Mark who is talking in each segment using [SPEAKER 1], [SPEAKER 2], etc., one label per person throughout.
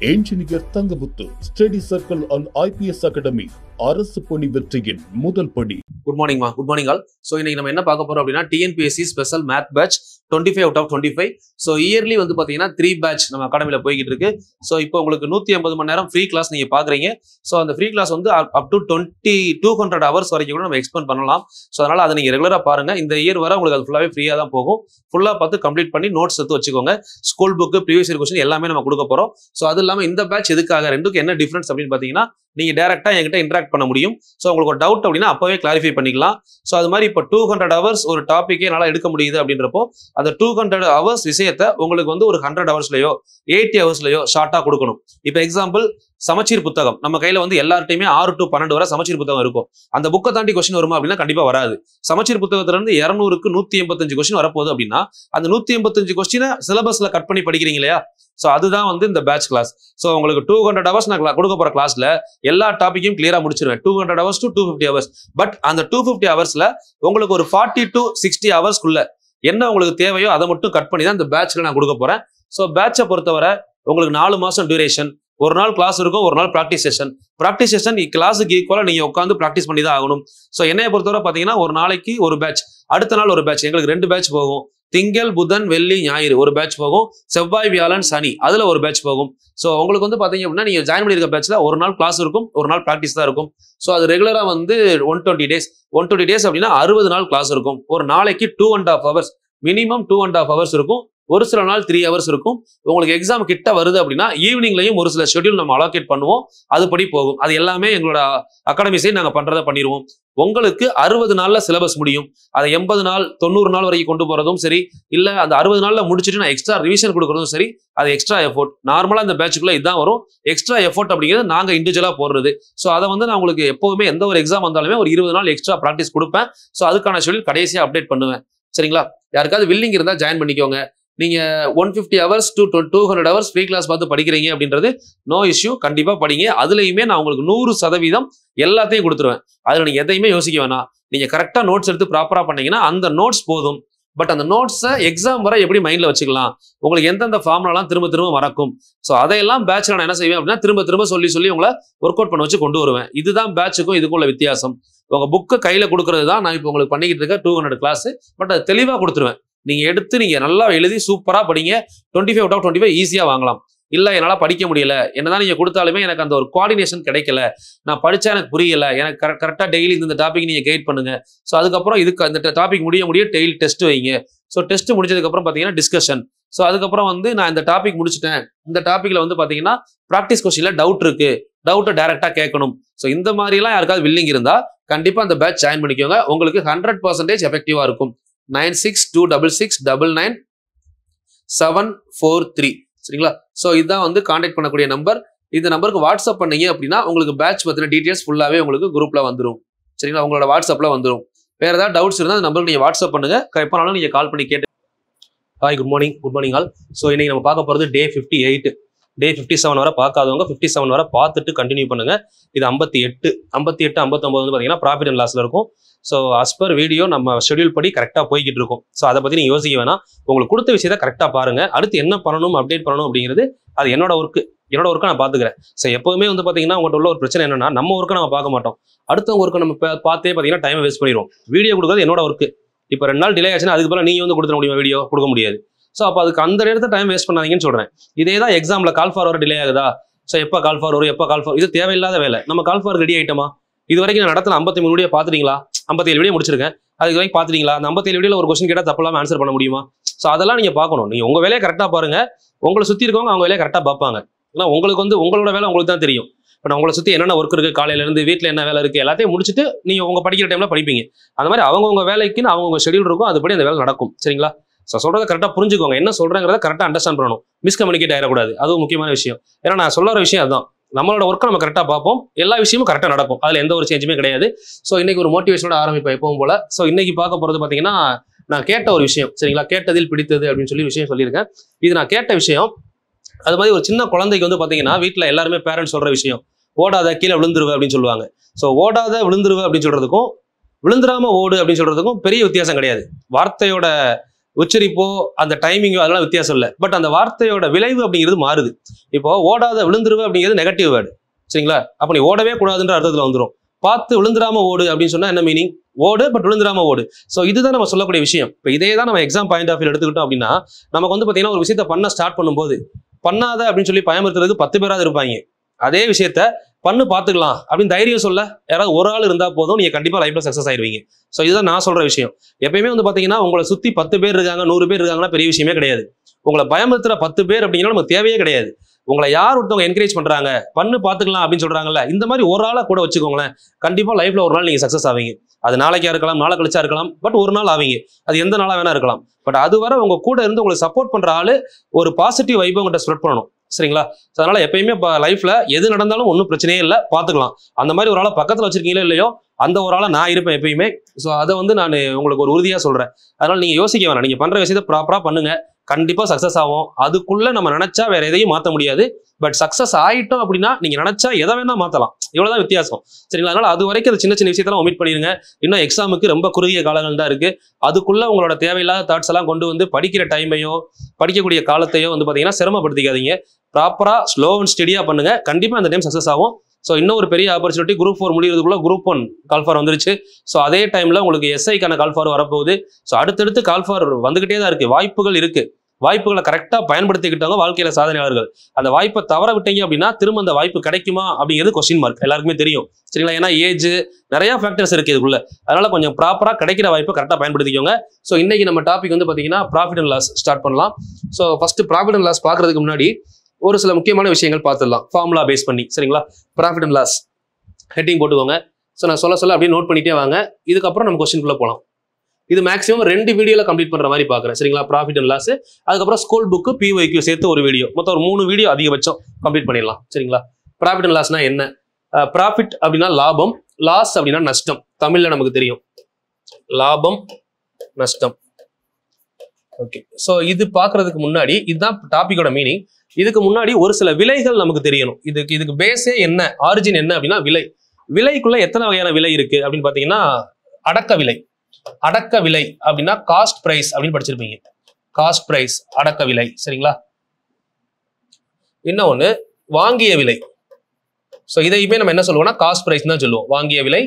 [SPEAKER 1] Engineer Thangamuthu, Study Circle and IPS Academy, அரசு பணி வெற்றியின் முதல் படி.
[SPEAKER 2] Good morning ma. Good morning all. So இன்னைக்கு நம்ம என்ன பார்க்க போறோம் அப்படினா TNPSC special math batch 25 out of 25. So early வந்து பாத்தீங்கன்னா 3 பேட்ச் நம்ம அகாடமில போயிட்டு இருக்கு. So இப்போ உங்களுக்கு 150 மணி நேரம் ஃப்ரீ கிளாஸ் நீங்க பாக்குறீங்க. So அந்த ஃப்ரீ கிளாஸ் வந்து up to 200 hours வரைக்கும் கூட நம்ம எக்ஸ்பெண்ட் பண்ணலாம். So அதனால அதை நீங்க ரெகுலரா பாருங்க. இந்த இயர் வரை உங்களுக்கு அது ஃபுல்லாவே ஃப்ரீயா தான் போகும். ஃபுல்லா பார்த்து கம்ப்ளீட் பண்ணி நோட்ஸ் எடுத்து வச்சுக்கோங்க. School book, previous year question எல்லாமே நம்ம கொடுக்க போறோம். So அது இல்லாம இந்த பேட்ச் எதுக்காக ரெண்டுக்கு என்ன டிஃபரன்ஸ் அப்படினு பாத்தீங்கன்னா நீங்க டைரக்டா என்கிட்ட இன்டராக்ட் பண்ண முடியும். சோ உங்களுக்கு ஒரு டவுட் அப்படினா அப்பவே கிளாரிஃபை பண்ணிக்கலாம். சோ அது மாதிரி இப்ப 200 hours ஒரு டாபிக்கே என்னால எடுக்க முடியுது அப்படின்றப்போ அந்த 200 hours விஷயத்தை உங்களுக்கு வந்து ஒரு 100 hoursலயோ 80 hoursலயோ ஷார்ட்டா கொடுக்கணும். இப்ப எக்ஸாம்பிள் சமச்சீர் புத்தகம் நம்ம கையில வந்து எல்லார்ட்டையுமே 6 to 12 வரை சமச்சீர் புத்தகம் இருக்கும். அந்த புக்கை தாண்டி क्वेश्चन வருமா அப்படின்னா கண்டிப்பா வராது. சமச்சீர் புத்தகத்துல இருந்து 200க்கு 185 क्वेश्चन வரப்போகுது அப்படின்னா அந்த 185 क्वेश्चन சிலபஸ்ல கட் பண்ணி படிக்கிறீங்க இல்லையா? சோ அதுதான் வந்து இந்த பேட்ச் கிளாஸ். சோ உங்களுக்கு 200 hours நான் கொடுக்க போற கிளாஸ்ல எல்லா டாபிக்கையும் கிளியரா முடிச்சிருவேன். 200 hours to 250 hours. பட் அந்த 250 ஹவர்ஸ்ல உங்களுக்கு ஒரு 40 to 60 ஹவர்ஸ்க்குள்ள என்ன உங்களுக்கு தேவையோ அதை மட்டும் கட் பண்ணி தான் இந்த பேட்ச்ல நான் கொடுக்க போறேன். சோ பேட்சை பொறுத்தவரை உங்களுக்கு 4 மாசம் டியூரேஷன், ஒரு நாள் கிளாஸ் இருக்கும், ஒரு நாள் பிராக்டிஸ் செஷன். பிராக்டிஸ் செஷன் கிளாஸுக்கு ஈக்குவலா நீங்க உட்காந்து பிராக்டிஸ் பண்ணி தான் ஆகணும். சோ என்னைய பொறுத்தவரை பாத்தீங்கன்னா ஒரு நாளைக்கு ஒரு பேட்ச், அடுத்த நாள் ஒரு பேட்ச், எங்களுக்கு 2 பேட்ச் போகும். திங்கள், புதன், வெள்ளி, ஞாயிறு ஒரு பேட்ச் போகும். செவ்வாய், வியாழன், சனி அதுல ஒரு பேட்ச் போகும். சோ உங்களுக்கு வந்து பாத்தீங்க அப்படின்னா நீங்க ஜாயின் பண்ணிருக்க பேட்ச்ல ஒரு நாள் கிளாஸ் இருக்கும், ஒரு நாள் பிராக்டிஸ் தான் இருக்கும். சோ அது ரெகுலரா வந்து 120 days அப்படின்னா 60 நாள் கிளாஸ் இருக்கும். ஒரு நாளைக்கு 2.5 hours மினிமம் 2.5 hours இருக்கும். ஒரு சில நாள் 3 hours இருக்கும். உங்களுக்கு எக்ஸாம் கிட்ட வருது அப்படின்னா ஈவினிங்லயும் ஒரு சில ஷெட்யூல் நம்ம அலோகேட் பண்ணுவோம். அதுபடி போகும். அது எல்லாமே எங்களோட அகாடமி சைடு நாங்க பண்றதை பண்ணிடுவோம். உங்களுக்கு 60 நாள்ல சிலபஸ் முடியும். அதை 80 நாள் 90 நாள் வரைக்கும் கொண்டு போறதும் சரி, இல்ல அந்த 60 நாள்ல முடிச்சுட்டு நான் எக்ஸ்ட்ரா ரிவிஷன் கொடுக்கறதும் சரி, அது எக்ஸ்ட்ரா எஃபோர்ட். நார்மலா இந்த பேட்சுக்குள்ள இதுதான் வரும். எக்ஸ்ட்ரா எஃபோர்ட் அப்படிங்கிறது நாங்க இண்டிவிஜுவலா போடுறது. ஸோ அதை வந்து நான் உங்களுக்கு எப்பவுமே எந்த ஒரு எக்ஸாம் வந்தாலுமே ஒரு 20 நாள் எக்ஸ்ட்ரா ப்ராக்டிஸ் கொடுப்பேன். ஸோ அதுக்கான ஷெட்யூல் கடைசியா அப்டேட் பண்ணுவேன். சரிங்களா? யாருக்காவது வில்லிங் இருந்தா ஜாயின் பண்ணிக்கோங்க. நீங்க 150 hours to 200 hours free class பார்த்து படிக்கிறீங்க அப்படின்றது நோ இஷ்யூ. கண்டிப்பா படிங்க. அதுலயுமே நான் உங்களுக்கு 100% எல்லாத்தையும் கொடுத்துருவேன். அதுல நீங்க எதையுமே யோசிக்க வேணாம். நீங்க கரெக்டா நோட்ஸ் எடுத்து ப்ராப்பரா பண்ணீங்கன்னா அந்த நோட்ஸ் போதும். பட் அந்த நோட்ஸை எக்ஸாம் வரை எப்படி மைண்ட்ல வச்சுக்கலாம், உங்களுக்கு எந்தெந்த ஃபார்முலாலாம் திரும்ப திரும்ப மறக்கும். ஸோ அதையெல்லாம் பேட்ச்ல நான் என்ன செய்வேன் அப்படின்னா திரும்ப திரும்ப சொல்லி உங்களை ஒர்க் அவுட் பண்ண வச்சு கொண்டு வருவேன். இதுதான் பேட்சுக்கும் இதுக்குள்ள வித்தியாசம். உங்க புக்கை கையில கொடுக்கறது தான் நான் இப்போ உங்களுக்கு பண்ணிக்கிட்டு இருக்க 200 கிளாஸ். பட் அது தெளிவா கொடுத்துருவேன். நீங்க எடுத்து நீங்க நல்லா எழுதி சூப்பரா படிங்க. 25 out of 25 ஈஸியா வாங்கலாம். இல்ல என்னால படிக்க முடியல, என்னதான் நீங்க கொடுத்தாலுமே எனக்கு அந்த ஒரு கோஆர்டினேஷன் கிடைக்கல, நான் படிச்சா எனக்கு புரியல, எனக்கு கரெக்டா டெய்லி இந்த டாபிக் நீங்க கைட் பண்ணுங்க. ஸோ அதுக்கப்புறம் இதுக்கு அந்த டாபிக் முடிய டெய்லி டெஸ்ட் வைங்க. ஸோ டெஸ்ட் முடிஞ்சதுக்கு அப்புறம் பாத்தீங்கன்னா டிஸ்கஷன். ஸோ அதுக்கப்புறம் வந்து நான் இந்த டாபிக் முடிச்சுட்டேன், இந்த டாபிக்ல வந்து பாத்தீங்கன்னா ப்ராக்டிஸ் கொஸ்டின்ல டவுட் இருக்கு, டவுட்டை டைரக்டா கேட்கணும். ஸோ இந்த மாதிரி எல்லாம் யாருக்காவது வில்லிங் இருந்தா கண்டிப்பா அந்த பேட்ச் ஜாயின் பண்ணிக்கோங்க. உங்களுக்கு 100% எஃபெக்டிவா இருக்கும். 9626999743 சரிங்களா? சோ இதுதான் வந்து கான்டாக்ட் பண்ணக்கூடிய நம்பர். இந்த நம்பருக்கு வாட்ஸ்அப் பண்ணீங்க அப்படின்னா உங்களுக்கு பேட்ச் பத்தின டீடைல்ஸ் ஃபுல்லாவே உங்களுக்கு குரூப்ல வந்துடும். சரிங்களா? உங்களோட வாட்ஸ்அப்ல வந்துடும். வேற ஏதாவது டவுட்ஸ் இருந்தால் அந்த நம்பருக்கு நீங்க வாட்ஸ்அப் பண்ணுங்க. எப்பனாலும் நீங்க கால் பண்ணி கேட்டு. Hi, good morning all. So இன்னைக்கு நம்ம பார்க்க போறது டே 58. டே 57 வரை பார்க்காதவங்க 57 வரை பார்த்துட்டு கண்டினியூ பண்ணுங்க. இது 58, 59 வந்து பாத்தீங்கன்னா ப்ராஃபிட் அண்ட் லாஸ்ல இருக்கும். ஸோ அஸ் பர் வீடியோ நம்ம ஷெட்யூல் படி கரெக்டாக போய்கிட்டு இருக்கும். ஸோ அதை பற்றி நீங்கள் யோசிக்க வேணாம். உங்களுக்கு கொடுத்த விஷயத்த கரெக்டாக பாருங்க. அடுத்து என்ன பண்ணணும், அப்டேட் பண்ணணும் அப்படிங்கிறது அது என்னோட ஒர்க்கை நான் பார்த்துக்கிறேன். ஸோ எப்பவுமே வந்து பார்த்தீங்கன்னா உங்கள்கிட்ட உள்ள ஒரு பிரச்சனை என்னன்னா நம்ம ஒர்க்கை நம்ம பார்க்க மாட்டோம். அடுத்தவங்க ஒர்க்கை நம்ம பார்த்தே பார்த்தீங்கன்னா டைம் வேஸ்ட் பண்ணிடுவோம். வீடியோ கொடுக்குறது என்னோட ஒர்க்கு. இப்போ 2 நாள் டிலே ஆச்சுன்னா அதுக்கு பிறகு நீங்கள் வந்து கொடுத்துட முடியுமா? வீடியோ கொடுக்க முடியாது. ஸோ அப்போ அதுக்கு அந்த நேரத்தை டைம் வேஸ்ட் பண்ணாதீங்கன்னு சொல்கிறேன். இதே தான் எக்ஸாமில் கால் ஃபார் வர டிலே ஆகுதா? ஸோ எப்போ கால் ஃபார் வரும், எப்போ கால் ஃபார், இது தேவையில்லாத வேலை. நம்ம கால் ஃபார் ரெடி ஆகிட்டோமா? இது வரைக்கும் நான் நடத்தின 53 வீடியோ பார்த்துட்டீங்களா? 57 வீடியோ முடிச்சிருக்கேன். அதுக்கு வரைக்கும் பார்த்துட்டீங்களா? அந்த 57 வீடியோல ஒரு கொஸ்டின் கேட்டால் தப்பெல்லாம் ஆன்சர் பண்ண முடியுமா? ஸோ அதெல்லாம் நீங்கள் பார்க்கணும். நீங்கள் உங்கள் வேலையை கரெக்டாக பாருங்க. உங்களை சுற்றி இருக்கவங்க அவங்க வேலையை கரெக்டாக பார்ப்பாங்க. ஏன்னா உங்களுக்கு வந்து உங்களோட வேலை உங்களுக்கு தான் தெரியும். இப்போ நான் உங்களை சுற்றி என்னென்ன ஒர்க் இருக்குது, காலையிலேருந்து வீட்டில் என்ன வேலை இருக்குது எல்லாத்தையும் முடிச்சுட்டு நீங்கள் உங்கள் படிக்கிற டைமில் படிப்பீங்க. அந்த மாதிரி அவங்கவுங்க வேலைக்குன்னு அவங்கவுங்க ஷெட்யூல் இருக்கும். அதுபடி அந்த வேலை நடக்கும். சரிங்களா? ஸோ சொல்கிறத கரெக்டாக புரிஞ்சுக்கோங்க. என்ன சொல்கிறேங்கிறத கரெக்டாக அண்டர்ஸ்டாண்ட் பண்ணணும். மிஸ்கம்யூனிகேட் ஆகிடக்கூடாது. அதுவும் முக்கியமான விஷயம். ஏன்னா நான் சொல்கிற விஷயம் அதுதான். நம்மளோட ஒர்க்கை நம்ம கரெக்டாக பார்ப்போம். எல்லா விஷயமும் கரெக்டாக நடக்கும். அதில் எந்த ஒரு சேஞ்சுமே கிடையாது. ஸோ இன்னைக்கு ஒரு மோட்டிவேஷனோட ஆரம்பிப்பேன் எப்பவும் போல. ஸோ இன்னைக்கு பார்க்க போகிறது பார்த்தீங்கன்னா நான் கேட்ட ஒரு விஷயம். சரிங்களா? கேட்டதில் பிடித்தது அப்படின்னு சொல்லி விஷயம் சொல்லியிருக்கேன். இது நான் கேட்ட விஷயம். அது மாதிரி ஒரு சின்ன குழந்தைக்கு வந்து பார்த்தீங்கன்னா வீட்டில் எல்லாருமே பேரண்ட்ஸ் சொல்கிற விஷயம், ஓடாத கீழே விழுந்துருவ அப்படின்னு சொல்லுவாங்க. ஸோ ஓடாத விழுந்துருவ அப்படின்னு சொல்றதுக்கும் விழுந்துராம ஓடு அப்படின்னு சொல்றதுக்கும் பெரிய வித்தியாசம் கிடையாது. வார்த்தையோட உச்சரிப்போ அந்த டைமிங்கோ அதெல்லாம் வித்தியாசம் இல்லை. பட் அந்த வார்த்தையோட விளைவு அப்படிங்கிறது மாறுது. இப்போ ஓடாத விழுந்துருவு அப்படிங்கிறது நெகட்டிவ் வேர்டு, சரிங்களா? அப்போ நீ ஓடவே கூடாதுன்ற அர்த்தத்தில் வந்துடும். பார்த்து விழுந்துடாம ஓடு அப்படின்னு சொன்னா என்ன மீனிங்? ஓடு பட் விழுந்துடாம ஓடு. ஸோ இதுதான் நம்ம சொல்லக்கூடிய விஷயம். இப்போ இதே தான் நம்ம எக்ஸாம் பாயிண்ட் ஆஃப் வியூ எடுத்துக்கிட்டோம் அப்படின்னா, நமக்கு வந்து பார்த்தீங்கன்னா ஒரு விஷயத்த பண்ண ஸ்டார்ட் பண்ணும்போது பண்ணாத அப்படின்னு சொல்லி பயமுறுத்துறதுக்கு 10 பேராவது இருப்பாங்க. அதே விஷயத்த பண்ணு பார்த்துக்கலாம் அப்படின்னு தைரியம் சொல்ல யாராவது ஒரு ஆள் இருந்தால் போதும், நீங்கள் கண்டிப்பாக லைஃப்ல சக்ஸஸ் ஆயிடுவீங்க. ஸோ இதுதான் நான் சொல்ற விஷயம். எப்பயுமே வந்து பார்த்தீங்கன்னா உங்களை சுற்றி 10 பேர் இருக்காங்க, 100 பேர் இருக்காங்கன்னா பெரிய விஷயமே கிடையாது. உங்களை பயமுறுத்துற 10 பேர் அப்படிங்கன்னா நமக்கு தேவையே கிடையாது. உங்களை யார் ஒருத்தவங்க என்கரேஜ் பண்றாங்க, பண்ணு பார்த்துக்கலாம் அப்படின்னு சொல்றாங்கல்ல, இந்த மாதிரி ஒரு ஆளை கூட வச்சுக்கோங்களேன், கண்டிப்பா லைஃப்ல ஒரு நாள் நீங்க சக்ஸஸ் ஆவீங்க. அது நாளைக்கா இருக்கலாம், நாளை கழிச்சா இருக்கலாம், பட் ஒரு நாள் ஆவீங்க. அது எந்த நாளா வேணா இருக்கலாம். பட் அதுவரை உங்க கூட இருந்து உங்களுக்கு சப்போர்ட் பண்ற ஆளு ஒரு பாசிட்டிவ் வைப் உங்கள்கிட்ட ஸ்ப்ரெட் பண்ணணும், சரிங்களா? அதனால எப்பயுமே லைஃப்ல எது நடந்தாலும் ஒன்றும் பிரச்சனையே இல்லை, பார்த்துக்கலாம். அந்த மாதிரி ஒரு ஆளை பக்கத்தில் வச்சிருக்கீங்களோ இல்லையோ, அந்த ஒரு ஆளை நான் இருப்பேன் எப்பயுமே. ஸோ அதை வந்து நான் உங்களுக்கு ஒரு உறுதியாக சொல்றேன். அதனால நீங்க யோசிக்க வேணாம், நீங்க பண்ற விஷயத்தை ப்ராப்பரா பண்ணுங்க, கண்டிப்பா சக்ஸஸ் ஆகும். அதுக்குள்ள நம்ம நினைச்சா வேற எதையும் மாற்ற முடியாது. பட் சக்ஸஸ் ஆயிட்டோம் அப்படின்னா நீங்க நினைச்சா எதை வேணா மாத்தலாம், இவ்வளவுதான் வித்தியாசம், சரிங்களா? அதனால அது வரைக்கும் அது சின்ன சின்ன விஷயத்தெல்லாம் ஒமிட் பண்ணிருங்க. இன்னும் எக்ஸாமுக்கு ரொம்ப குறுகிய காலங்கள் தான் இருக்கு. அதுக்குள்ள உங்களோட தேவையில்லாத தாட்ஸ் எல்லாம் கொண்டு வந்து படிக்கிற டைமையோ படிக்கக்கூடிய காலத்தையோ வந்து பாத்தீங்கன்னா சிரமப்படுத்திக்காதீங்க. ப்ராப்பரா ஸ்லோ அண்ட் ஸ்டெடியா பண்ணுங்க, கண்டிப்பா அந்த டைம் சக்ஸஸ் ஆகும். ஸோ இன்னும் ஒரு பெரிய ஆப்பர்ச்சுனிட்டி, குரூப் 4 முடிகிறதுக்குள்ள குரூப் 1 கால் ஃபார் வந்துருச்சு. ஸோ அதே டைம்ல உங்களுக்கு எஸ்ஐக்கான கால் ஃபார் வரப்போகுது. ஸோ அடுத்தடுத்து கால் ஃபார் வந்துகிட்டே தான் இருக்கு, வாய்ப்புகள் இருக்கு. வாய்ப்புகளை கரெக்டா பயன்படுத்திக்கிட்டவங்க வாழ்க்கையில சாதனையாளர்கள். அந்த வாய்ப்பை தவற விட்டீங்க அப்படின்னா திரும்ப அந்த வாய்ப்பு கிடைக்குமா அப்படிங்கிறது கொஸ்டின் மார்க், எல்லாருக்குமே தெரியும், சரிங்களா? ஏன்னா ஏஜ் நிறைய ஃபேக்டர்ஸ் இருக்கு இதுக்குள்ள. அதனால கொஞ்சம் ப்ராப்பரா கிடைக்கிற வாய்ப்பை கரெக்டா பயன்படுத்திக்கோங்க. ஸோ இன்னைக்கு நம்ம டாபிக் வந்து பாத்தீங்கன்னா ப்ராஃபிட் அண்ட் லாஸ் ஸ்டார்ட் பண்ணலாம். So first profit and loss பாக்குறதுக்கு முன்னாடி ஒரு சில முக்கியமான விஷயங்கள் பார்த்துடலாம், ஃபார்முலா பேஸ் பண்ணி, சரிங்களா? ப்ராஃபிட் அண்ட் லாஸ் ஹெட்டிங் போட்டுக்கோங்க. ஸோ நான் சொல்ல அப்படியே நோட் பண்ணிட்டே வாங்க. இதுக்கப்புறம் நம்ம கொஸ்டின்குள்ள போகலாம். இது மேக்ஸிமம் 2 வீடியோல கம்ப்ளீட் பண்ற மாதிரி பாக்குறேன், சரிங்களா? ப்ராஃபிட் அண்ட் லாஸ், அதுக்கப்புறம் ஸ்கூல் புக்கு PYQ சேர்த்து ஒரு வீடியோ, மொத்தம் ஒரு 3 வீடியோ அதிகபட்சம் கம்ப்ளீட் பண்ணிடலாம், சரிங்களா? ப்ராஃபிட் அண்ட் லாஸ்னா என்ன? ப்ராஃபிட் அப்படின்னா லாபம், லாஸ் அப்படின்னா நஷ்டம். தமிழ்ல நமக்கு தெரியும், லாபம் நஷ்டம். ஓகே, ஸோ இது பாக்குறதுக்கு முன்னாடி இதுதான் டாபிக்கோட மீனிங். இதுக்கு முன்னாடி ஒரு சில விலைகள் நமக்கு தெரியணும். இதுக்கு பேஸே என்ன, ஆரிஜின் என்ன அப்படின்னா விலை. விலைக்குள்ள எத்தனை வகையான விலை இருக்கு அப்படின்னு பாத்தீங்கன்னா, அடக்க விலை. அடக்க விலை அப்படின்னா காஸ்ட் பிரைஸ் அப்படின்னு படிச்சிருப்பீங்க. காஸ்ட் பிரைஸ், அடக்க விலை, சரிங்களா? இன்னொன்னு வாங்கிய விலை. ஸோ இதையுமே நம்ம என்ன சொல்லுவோம்னா காஸ்ட் பிரைஸ் தான் சொல்லுவோம். வாங்கிய விலை,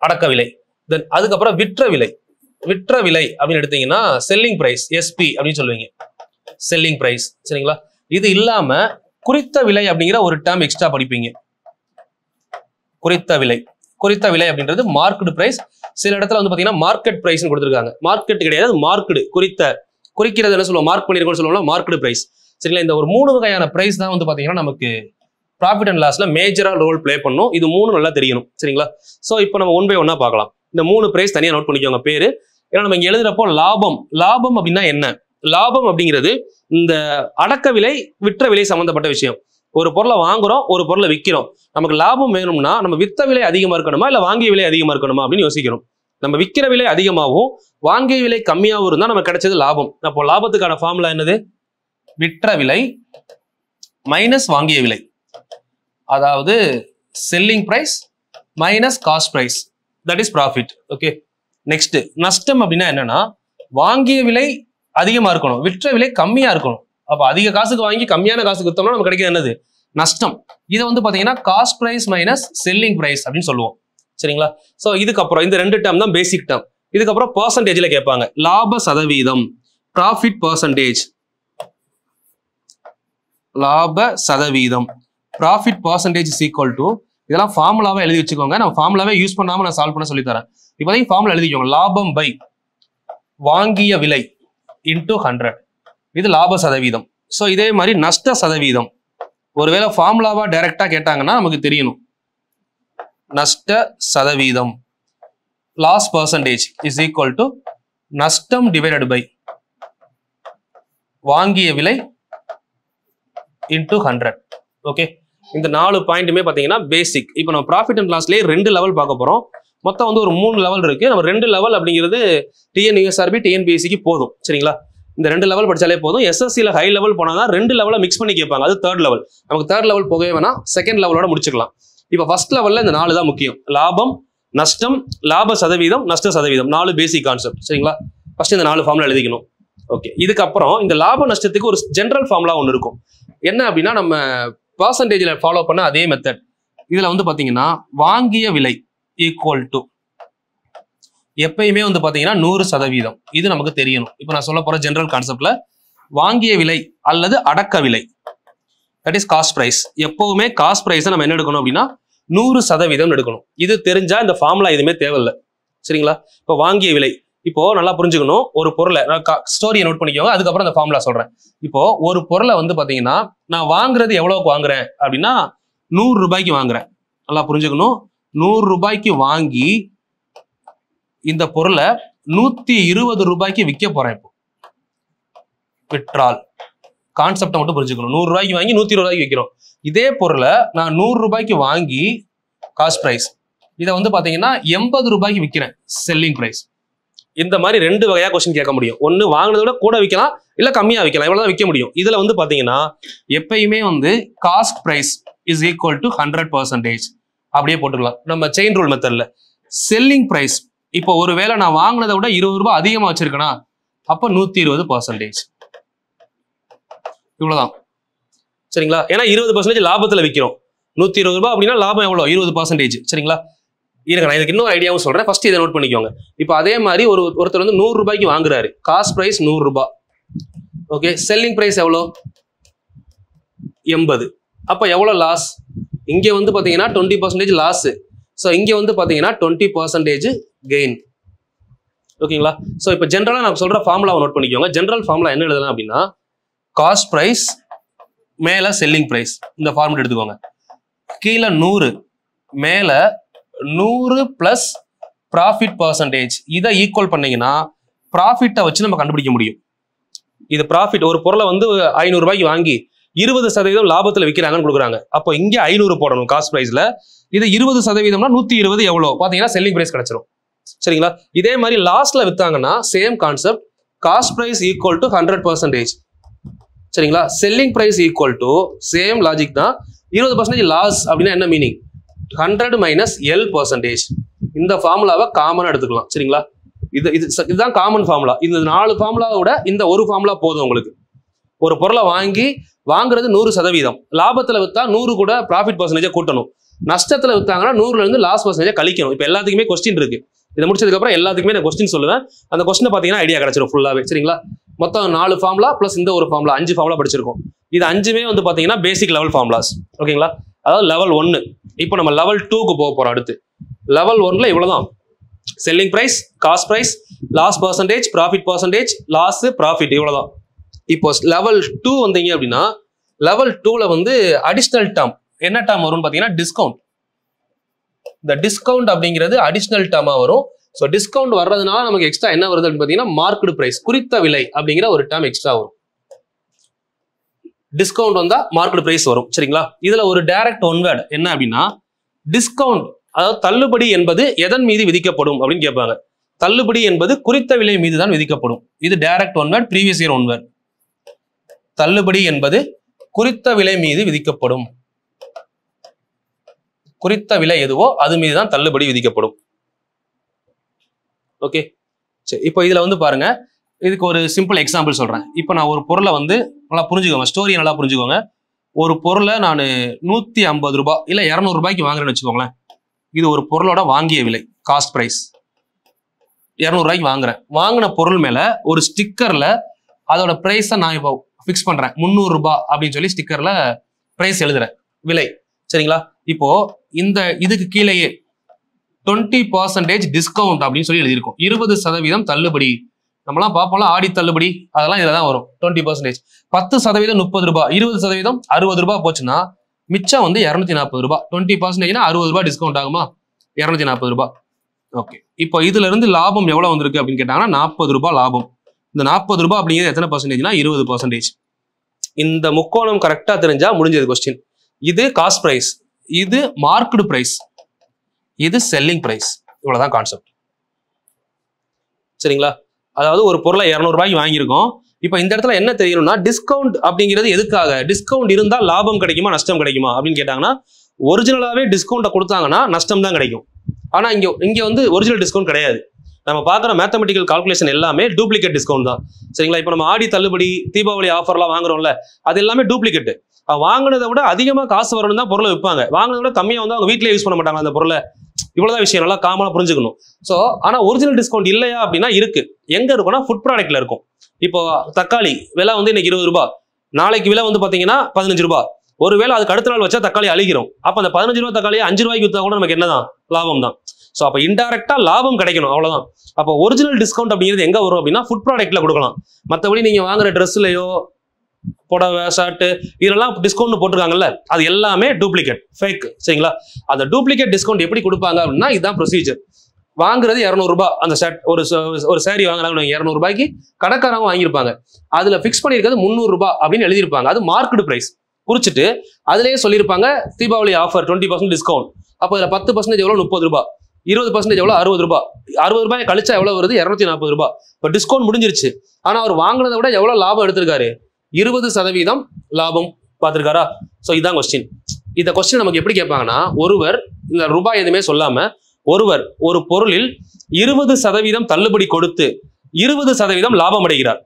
[SPEAKER 2] அடக்க விலை. தென் அதுக்கப்புறம் விற்ற விலை. விற்ற விலை அப்படின்னு எடுத்தீங்கன்னா செல்லிங் பிரைஸ், SP அப்படின்னு சொல்லுவீங்க, செல்லிங் பிரைஸ், சரிங்களா? இது இல்லாம குறித்த விலை அப்படிங்கிற ஒரு டேர்ம் எக்ஸ்ட்ரா படிப்பீங்க. குறித்த விலை. குறித்த விலை அப்படின்றது மார்க்கெட் பிரைஸ். சில இடத்துல வந்து பாத்தீங்கன்னா மார்க்கெட் பிரைஸ் கொடுத்துருக்காங்க. மார்க்கெட் கிடையாது, மார்க்கெட். குறிக்கிறது என்ன சொல்லுவோம், மார்க் பண்ணிருக்கோம்னு சொல்லுவோம், மார்க்கெட் பிரைஸ், சரிங்களா? இந்த ஒரு 3 வகையான பிரைஸ் தான் வந்து பாத்தீங்கன்னா நமக்கு ப்ராஃபிட் அண்ட் லாஸ்ல மேஜரா ரோல் பிளே பண்ணும். இது 3 நல்லா தெரியணும், சரிங்களா? ஸோ இப்போ நம்ம 1 by 1 பார்க்கலாம். இந்த 3 பிரைஸ் தனியா நோட் பண்ணிக்கோங்க பேரு. ஏன்னா நம்ம இங்க எழுதுறப்போ லாபம், லாபம் அப்படின்னா என்ன? லாபம் அப்படிங்கிறது இந்த அடக்க விலை விற்ற விலை சம்பந்தப்பட்ட விஷயம். ஒரு பொருளை வாங்குறோம், ஒரு பொருளை விற்கிறோம். நமக்கு லாபம் வேணும்னா நம்ம வித்த விலை அதிகமா இருக்கணுமா இல்ல வாங்கிய விலை அதிகமா இருக்கணுமா அப்படின்னு யோசிக்கணும். நம்ம விற்கிற விலை அதிகமாகவும் வாங்கிய விலை கம்மியாகவும் இருந்தா நமக்கு கிடைச்சது லாபம். அப்போ லாபத்துக்கான ஃபார்முலா என்னது? விற்ற விலை மைனஸ் வாங்கிய விலை, அதாவது selling price minus cost price, that is profit. Okay, next நஷ்டம் அப்படின்னா என்னன்னா, வாங்கிய விலை அதிகமா இருக்கணும், விற்ற விலை கம்மியா இருக்கணும். அப்ப அதிக காசுக்கு வாங்கி கம்மியான காசுக்கு வித்தோம்னா நமக்கு கிடைக்கிறது என்னது? நஷ்டம். இதை வந்து பாத்தீங்கன்னா cost price minus selling price அப்படின்னு சொல்லுவோம், சரிங்களா? சோ இதுக்கப்புறம் இந்த 2 டேர்ம் தான் பேசிக் டேர்ம். இதுக்கப்புறம் பெர்சன்டேஜ்ல கேட்பாங்க. லாப சதவீதம், ப்ராஃபிட் பெர்சன்டேஜ். லாப சதவீதம், profit percentage is equal to, இதெல்லாம் ஃபார்முலாவே எழுதி வச்சுக்கோங்க. நான் ஃபார்முலாவே யூஸ் பண்ணாம நான் சால்வ் பண்ண சொல்லி தரேன். இப்போதைக்கு ஃபார்முலா எழுதிக்கோங்க. லாபம் பை வாங்கிய விலை இன்டூ 100, இது லாப சதவீதம். ஸோ இதே மாதிரி நஷ்ட சதவீதம், ஒருவேளை ஃபார்முலாவா டைரக்டா கேட்டாங்கன்னா நமக்கு தெரியணும். நஷ்ட சதவீதம், loss percentage is equal to நஷ்டம் டிவைடட் பை வாங்கிய விலை இன்டூ 100. ஓகே, இந்த 4 பாயிண்ட்டுமே பார்த்தீங்கன்னா பேசிக். இப்போ நம்ம ப்ராஃபிட் அண்ட் லாஸ்லேயே 2 லெவல் பார்க்க போறோம். மொத்தம் வந்து ஒரு 3 லெவல் இருக்கு. நம்ம 2 லெவல் அப்படிங்கிறது TNUSRB TNPSCக்கு போதும், சரிங்களா? இந்த 2 லெவல் படிச்சாலே போதும். SSCல ஹை லெவல் போனாதான் 2 லெவலை மிக்ஸ் பண்ணி கேட்பாங்க, அது 3rd லெவல். நமக்கு 3rd லெவல் போகவே வேணா, 2nd லெவலோட முடிச்சுக்கலாம். இப்போ ஃபர்ஸ்ட் லெவல்ல இந்த 4 தான் முக்கியம். லாபம், நஷ்டம், லாப சதவீதம், நஷ்ட சதவீதம், 4 பேசிக் கான்செப்ட், சரிங்களா? ஃபர்ஸ்ட் இந்த 4 ஃபார்முலா எழுதிக்கணும். ஓகே, இதுக்கப்புறம் இந்த லாப நஷ்டத்துக்கு ஒரு ஜென்ரல் ஃபார்முலா ஒன்று இருக்கும். என்ன அப்படின்னா நம்ம பர்சன்டேஜில் ஃபாலோ பண்ண அதே மெத்தட். இதுல வந்து பாத்தீங்கன்னா வாங்கிய விலை ஈக்குவல் டு எப்பயுமே வந்து பாத்தீங்கன்னா 100%. இது நமக்கு தெரியணும். இப்போ நான் சொல்ல போற ஜென்ரல் கான்செப்ட்ல வாங்கிய விலை அல்லது அடக்க விலை, தட் இஸ் காஸ்ட் பிரைஸ். எப்பவுமே காஸ்ட் பிரைஸை நம்ம என்ன எடுக்கணும் அப்படின்னா 100% எடுக்கணும். இது தெரிஞ்சா இந்த ஃபார்முலா எதுவுமே தேவையில்லை. சரிங்களா? இப்போ வாங்கிய விலை, இப்போ நல்லா புரிஞ்சுக்கணும். ஒரு பொருளை ஸ்டோரியை நோட் பண்ணிக்கோங்க, அதுக்கப்புறம் அந்த ஃபார்முலா சொல்றேன். இப்போ ஒரு பொருளை வந்து பாத்தீங்கன்னா நான் வாங்குறது எவ்வளவுக்கு வாங்குறேன் அப்படின்னா 100 ரூபாய்க்கு வாங்குறேன். நல்லா புரிஞ்சுக்கணும். 100 ரூபாய்க்கு வாங்கி இந்த பொருளை 120 ரூபாய்க்கு விற்க போறேன். இப்போ விற்றால் கான்செப்டை மட்டும் புரிஞ்சுக்கணும். 100 ரூபாய்க்கு வாங்கி 120 ரூபாய்க்கு விற்கிறோம். இதே பொருளை நான் 100 ரூபாய்க்கு வாங்கி காஸ்ட் பிரைஸ், இதை வந்து பாத்தீங்கன்னா 80 ரூபாய்க்கு விற்கிறேன், செல்லிங் பிரைஸ். இந்த மாதிரி 2 வகையா கொஸ்டின் கேட்க முடியும். ஒன்னு வாங்கினதை விட கூட விற்கலாம், இல்ல கம்மியா விற்கலாம், இவ்வளவுதான் விற்க முடியும். இதுல வந்து பாத்தீங்கன்னா எப்பயுமே வந்து cost price is equal to 100% அப்படியே போட்டுக்கலாம் நம்ம செயின் ரூல் மெத்தட்ல. செல்லிங் பிரைஸ், இப்போ ஒருவேளை நான் வாங்கினதை விட 20 ரூபாய் அதிகமா வச்சிருக்கேனா, அப்ப 120%. இவ்வளவுதான். சரிங்களா? ஏன்னா 20% லாபத்துல விற்கிறோம். 120 ரூபாய் அப்படின்னா லாபம் எவ்வளவு? 20%. சரிங்களா? இருங்க, நான் இதுக்கு இன்னொரு ஐடியாவும் சொல்றேன். ஃபர்ஸ்ட் இதை நோட் பண்ணிக்கோங்க. இப்போ அதே மாதிரி ஒருத்தர் வந்து 100 ரூபாய்க்கு வாங்குறாரு. காஸ்ட் பிரைஸ் 100 ரூபாய். ஓகே, செல்லிங் பிரைஸ் எவ்வளோ? 80. அப்ப எவ்வளவு லாஸ்? இங்க வந்து பாத்தீங்கன்னா 20% லாஸ். ஸோ இங்க வந்து பாத்தீங்கன்னா 20% கெயின். ஓகேங்களா? ஸோ இப்போ ஜென்ரலா நான் சொல்ற ஃபார்முலாவை நோட் பண்ணிக்கோங்க. ஜென்ரல் ஃபார்முலா என்ன எழுதலாம் அப்படின்னா காஸ்ட் பிரைஸ் மேல செல்லிங் பிரைஸ், இந்த ஃபார்முலா எடுத்துக்கோங்க. கீழே 100, மேல 100 பிளஸ் ப்ராஃபிட் பர்சன்டேஜ். இதை ஈக்குவல் பண்ணீங்கன்னா ப்ராஃபிட்டை வச்சு நம்ம கண்டுபிடிக்க முடியும். இது ப்ராஃபிட். ஒரு பொருளை வந்து 500 ரூபாய்க்கு வாங்கி 20% லாபத்துல விற்கிறாங்கன்னு கொடுக்குறாங்க. அப்போ இங்க 500 போடணும் காஸ்ட் பிரைஸ்ல. இது 20%னா 120 எவ்வளோ பாத்தீங்கன்னா செல்லிங் பிரைஸ் கிடைச்சிரும். சரிங்களா? இதே மாதிரி லாஸ்ட்ல வித்தாங்கன்னா same concept, cost price equal to 100%. சரிங்களா? Selling price equal to same logic தான். 20% லாஸ் அப்படின்னா என்ன மீனிங்? 100 minus L%. இந்த ஃபார்முலாவை காமனா எடுத்துக்கலாம். சரிங்களா? இதுதான் காமன் ஃபார்முலா. இந்த 4 ஃபார்முலாவை விட இந்த ஒரு ஃபார்முலா போதும் உங்களுக்கு. ஒரு பொருளை வாங்குறது 100%, லாபத்துல வித்தா 100 கூட ப்ராஃபிட் பர்சன்டேஜ் கூட்டணும், நஷ்டத்துல வித்தாங்கன்னா 100ல இருந்து லாஸ் பர்சன்டேஜ் கழிக்கணும். இப்போ எல்லாத்துக்குமே கொஸ்டின் இருக்கு. இதை முடிச்சதுக்கு அப்புறம் எல்லாத்துக்குமே நான் கொஸ்டின் சொல்லுவேன். அந்த கொஸ்டினை பாத்தீங்கன்னா ஐடியா கிடைச்சிடும் ஃபுல்லாவே. சரிங்களா? மொத்தம் 4 ஃபார்முலா பிளஸ் இந்த ஒரு ஃபார்முலா, 5 ஃபார்முலா படிச்சிருக்கோம். இது 5மே வந்து பாத்தீங்கன்னா பேசிக் லெவல் ஃபார்முலாஸ். ஓகேங்களா? அதாவது லெவல் 1. இப்போ நம்ம லெவல் 2க்கு போக போறோம். அடுத்து லெவல் 1ல இவ்வளவுதான். Selling price, cost price, loss percentage, profit percentage, loss, profit, இவ்வளவுதான். இப்போ லெவல் 2 வந்தீங்க அப்படின்னா லெவல் 2ல வந்து அடிஷனல் டேர்ம் என்ன டேர்ம் வரும்னு பாத்தீங்கன்னா டிஸ்கவுண்ட். இந்த டிஸ்கவுண்ட் அப்படிங்கிறது அடிஷனல் டேர்மா வரும். ஸோ டிஸ்கவுண்ட் வர்றதுனால நமக்கு எக்ஸ்ட்ரா என்ன வருது அப்படின்னு பாத்தீங்கன்னா மார்க்கெட் பிரைஸ், குறித்த விலை அப்படிங்கிற ஒரு டேர்ம் எக்ஸ்ட்ரா வரும். டிஸ்கவுண்ட் வந்தா மார்க்கெட் பிரைஸ் வரும். சரிங்களா? இதுல ஒரு டைரக்ட் ஒன் வேர்ட் என்ன அப்படின்னா டிஸ்கவுண்ட், அதாவது தள்ளுபடி என்பது எதன் மீது விதிக்கப்படும் அப்படின்னு கேட்பாங்க. தள்ளுபடி என்பது குறித்த விலை மீது தான் விதிக்கப்படும். இது direct one word, previous year one word. தள்ளுபடி என்பது குறித்த விலை மீது விதிக்கப்படும். குறித்த விலை எதுவோ அது மீதுதான் தள்ளுபடி விதிக்கப்படும். ஓகே, சரி. இப்போ இதுல வந்து பாருங்க, இதுக்கு ஒரு சிம்பிள் எக்ஸாம்பிள் சொல்றேன். இப்போ நான் ஒரு பொருளை வந்து நல்லா புரிஞ்சுக்கோங்க, ஸ்டோரியை நல்லா புரிஞ்சுக்கோங்க. ஒரு பொருளை நான் 150 ரூபாய் இல்ல 200 ரூபாய்க்கு வாங்குறேன்னு வச்சுக்கோங்களேன். இது ஒரு பொருளோட வாங்கிய விலை, காஸ்ட் பிரைஸ். 200 ரூபாய்க்கு வாங்குறேன். வாங்கின பொருள் மேல ஒரு ஸ்டிக்கர்ல அதோட பிரைஸை நான் இப்போ ஃபிக்ஸ் பண்றேன். 300 ரூபாய் அப்படின்னு சொல்லி ஸ்டிக்கர்ல பிரைஸ் எழுதுறேன், விலை. சரிங்களா? இப்போ இந்த இதுக்கு கீழேயே 20% டிஸ்கவுண்ட் அப்படின்னு சொல்லி எழுதியிருக்கும். 20% தள்ளுபடி. நம்மளாம் பார்ப்போம்ல ஆடி தள்ளுபடி, அதெல்லாம் இதுல தான் வரும். 20%. 10% 30 ரூபாய், 20% 60 ரூபாய் போச்சுன்னா மிச்சம் வந்து 240 ரூபாய். 20%னா 60 ரூபாய் டிஸ்கவுண்ட் ஆகுமா? 240 ரூபாய். ஓகே, இப்போ இதுல இருந்து லாபம் எவ்வளவு வந்திருக்கு அப்படின்னு கேட்டாங்கன்னா 40 ரூபாய் லாபம். இந்த 40 ரூபாய் அப்படிங்கிறது எத்தனை பர்சன்டேஜ்னா 20%. இந்த முக்கோணம் கரெக்டா தெரிஞ்சா முடிஞ்சது கொஸ்டின். இது காஸ்ட் பிரைஸ், இது மார்க்கெட் பிரைஸ், இது செல்லிங் பிரைஸ். இவ்வளவுதான் கான்செப்ட். சரிங்களா? அதாவது ஒரு பொருளை 200 ரூபாய்க்கு வாங்கியிருக்கோம். இப்போ இந்த இடத்துல என்ன தெரியணும்னா டிஸ்கவுண்ட் அப்படிங்கிறது எதுக்காக? டிஸ்கவுண்ட் இருந்தா லாபம் கிடைக்குமா நஷ்டம் கிடைக்குமா அப்படின்னு கேட்டாங்கன்னா ஒரிஜினலாவே டிஸ்கவுண்ட்டை கொடுத்தாங்கன்னா நஷ்டம் தான் கிடைக்கும். ஆனா இங்க வந்து ஒரிஜினல் டிஸ்கவுண்ட் கிடையாது. நம்ம பார்க்குற மேத்தமெட்டிக்கல் கால்குலேஷன் எல்லாமே டூப்ளிகேட் டிஸ்கவுண்ட் தான். சரிங்களா? இப்போ நம்ம ஆடி தள்ளுபடி, தீபாவளி ஆஃபர்லாம் வாங்குறோம்ல, அது எல்லாமே டூப்ளிகேட். வாங்கினதை விட அதிகமாக காசு வரணும் தான் பொருளை விற்பாங்க. வாங்கினதை விட கம்மியாக வந்து அவங்க வீட்டிலே யூஸ் பண்ண மாட்டாங்க அந்த பொருளை. இவ்வளவுதான் விஷயம், நல்லா காமனா புரிஞ்சுக்கணும். ஸோ ஆனால் ஒரிஜினல் டிஸ்கவுண்ட் இல்லையா அப்படின்னா இருக்கு. எங்க இருக்கும்னா ஃபுட் ப்ராடக்ட்ல இருக்கும். இப்போ தக்காளி விலை வந்து இன்னைக்கு 20 ரூபாய், நாளைக்கு விலை வந்து பாத்தீங்கன்னா 15 ரூபாய். ஒருவேளை அதுக்கு அடுத்த நாள் வச்சா தக்காளி அழிக்கிறோம். அப்ப அந்த 15 ரூபாய் தக்காளியை 5 ரூபாய்க்கு வித்தா கூட நமக்கு என்னதான் லாபம் தான். ஸோ அப்போ இன்டைரக்டா லாபம் கிடைக்கணும், அவ்வளவுதான். அப்போ ஒரிஜினல் டிஸ்கவுண்ட் அப்படிங்கிறது எங்க வரும் அப்படின்னா ஃபுட் ப்ராடக்ட்ல கொடுக்கலாம். மற்றபடி நீங்க வாங்குற ட்ரெஸ்லயோ புடவை ஷர்ட் இதெல்லாம் டிஸ்கவுண்ட் போட்டிருக்காங்கல்ல, அது எல்லாமே டூப்ளிகேட், ஃபேக். சரிங்களா? அந்த டூப்ளிகேட் டிஸ்கவுண்ட் எப்படி கொடுப்பாங்க அப்படின்னா இதுதான் ப்ரொசீஜர். வாங்குறது 200 ரூபாய், அந்த ஷர்ட் ஒரு சாரி வாங்குறாங்க 200 ரூபாய்க்கு கடைக்காரங்க வாங்கியிருப்பாங்க. அதுல பிக்ஸ் பண்ணியிருக்கிறது 300 ரூபாய் அப்படின்னு எழுதியிருப்பாங்க. அது மார்க்கெட் பிரைஸ் குறிச்சிட்டு அதுலயே சொல்லியிருப்பாங்க தீபாவளி ஆஃபர் 20% டிஸ்கவுண்ட். அப்போ இதுல 10% எவ்வளவு 30 ரூபாய், 20% எவ்வளவு 60 ரூபாய். 60 ரூபாய் கழிச்சா எவ்வளவு வருது 240 ரூபாய். இப்போ டிஸ்கவுண்ட் முடிஞ்சிருச்சு. ஆனா அவர் வாங்கினதை விட எவ்வளவு லாபம் எடுத்திருக்காரு, 20% லாபம் பார்த்திருக்காரா? ஸோ இதான் கொஸ்டின். இந்த கொஸ்டின் நமக்கு எப்படி கேட்பாங்கன்னா, ஒருவர் இந்த ரூபாய் எதுவுமே சொல்லாம ஒருவர் ஒரு பொருளில் 20% தள்ளுபடி கொடுத்து 20% லாபம் அடைகிறார்.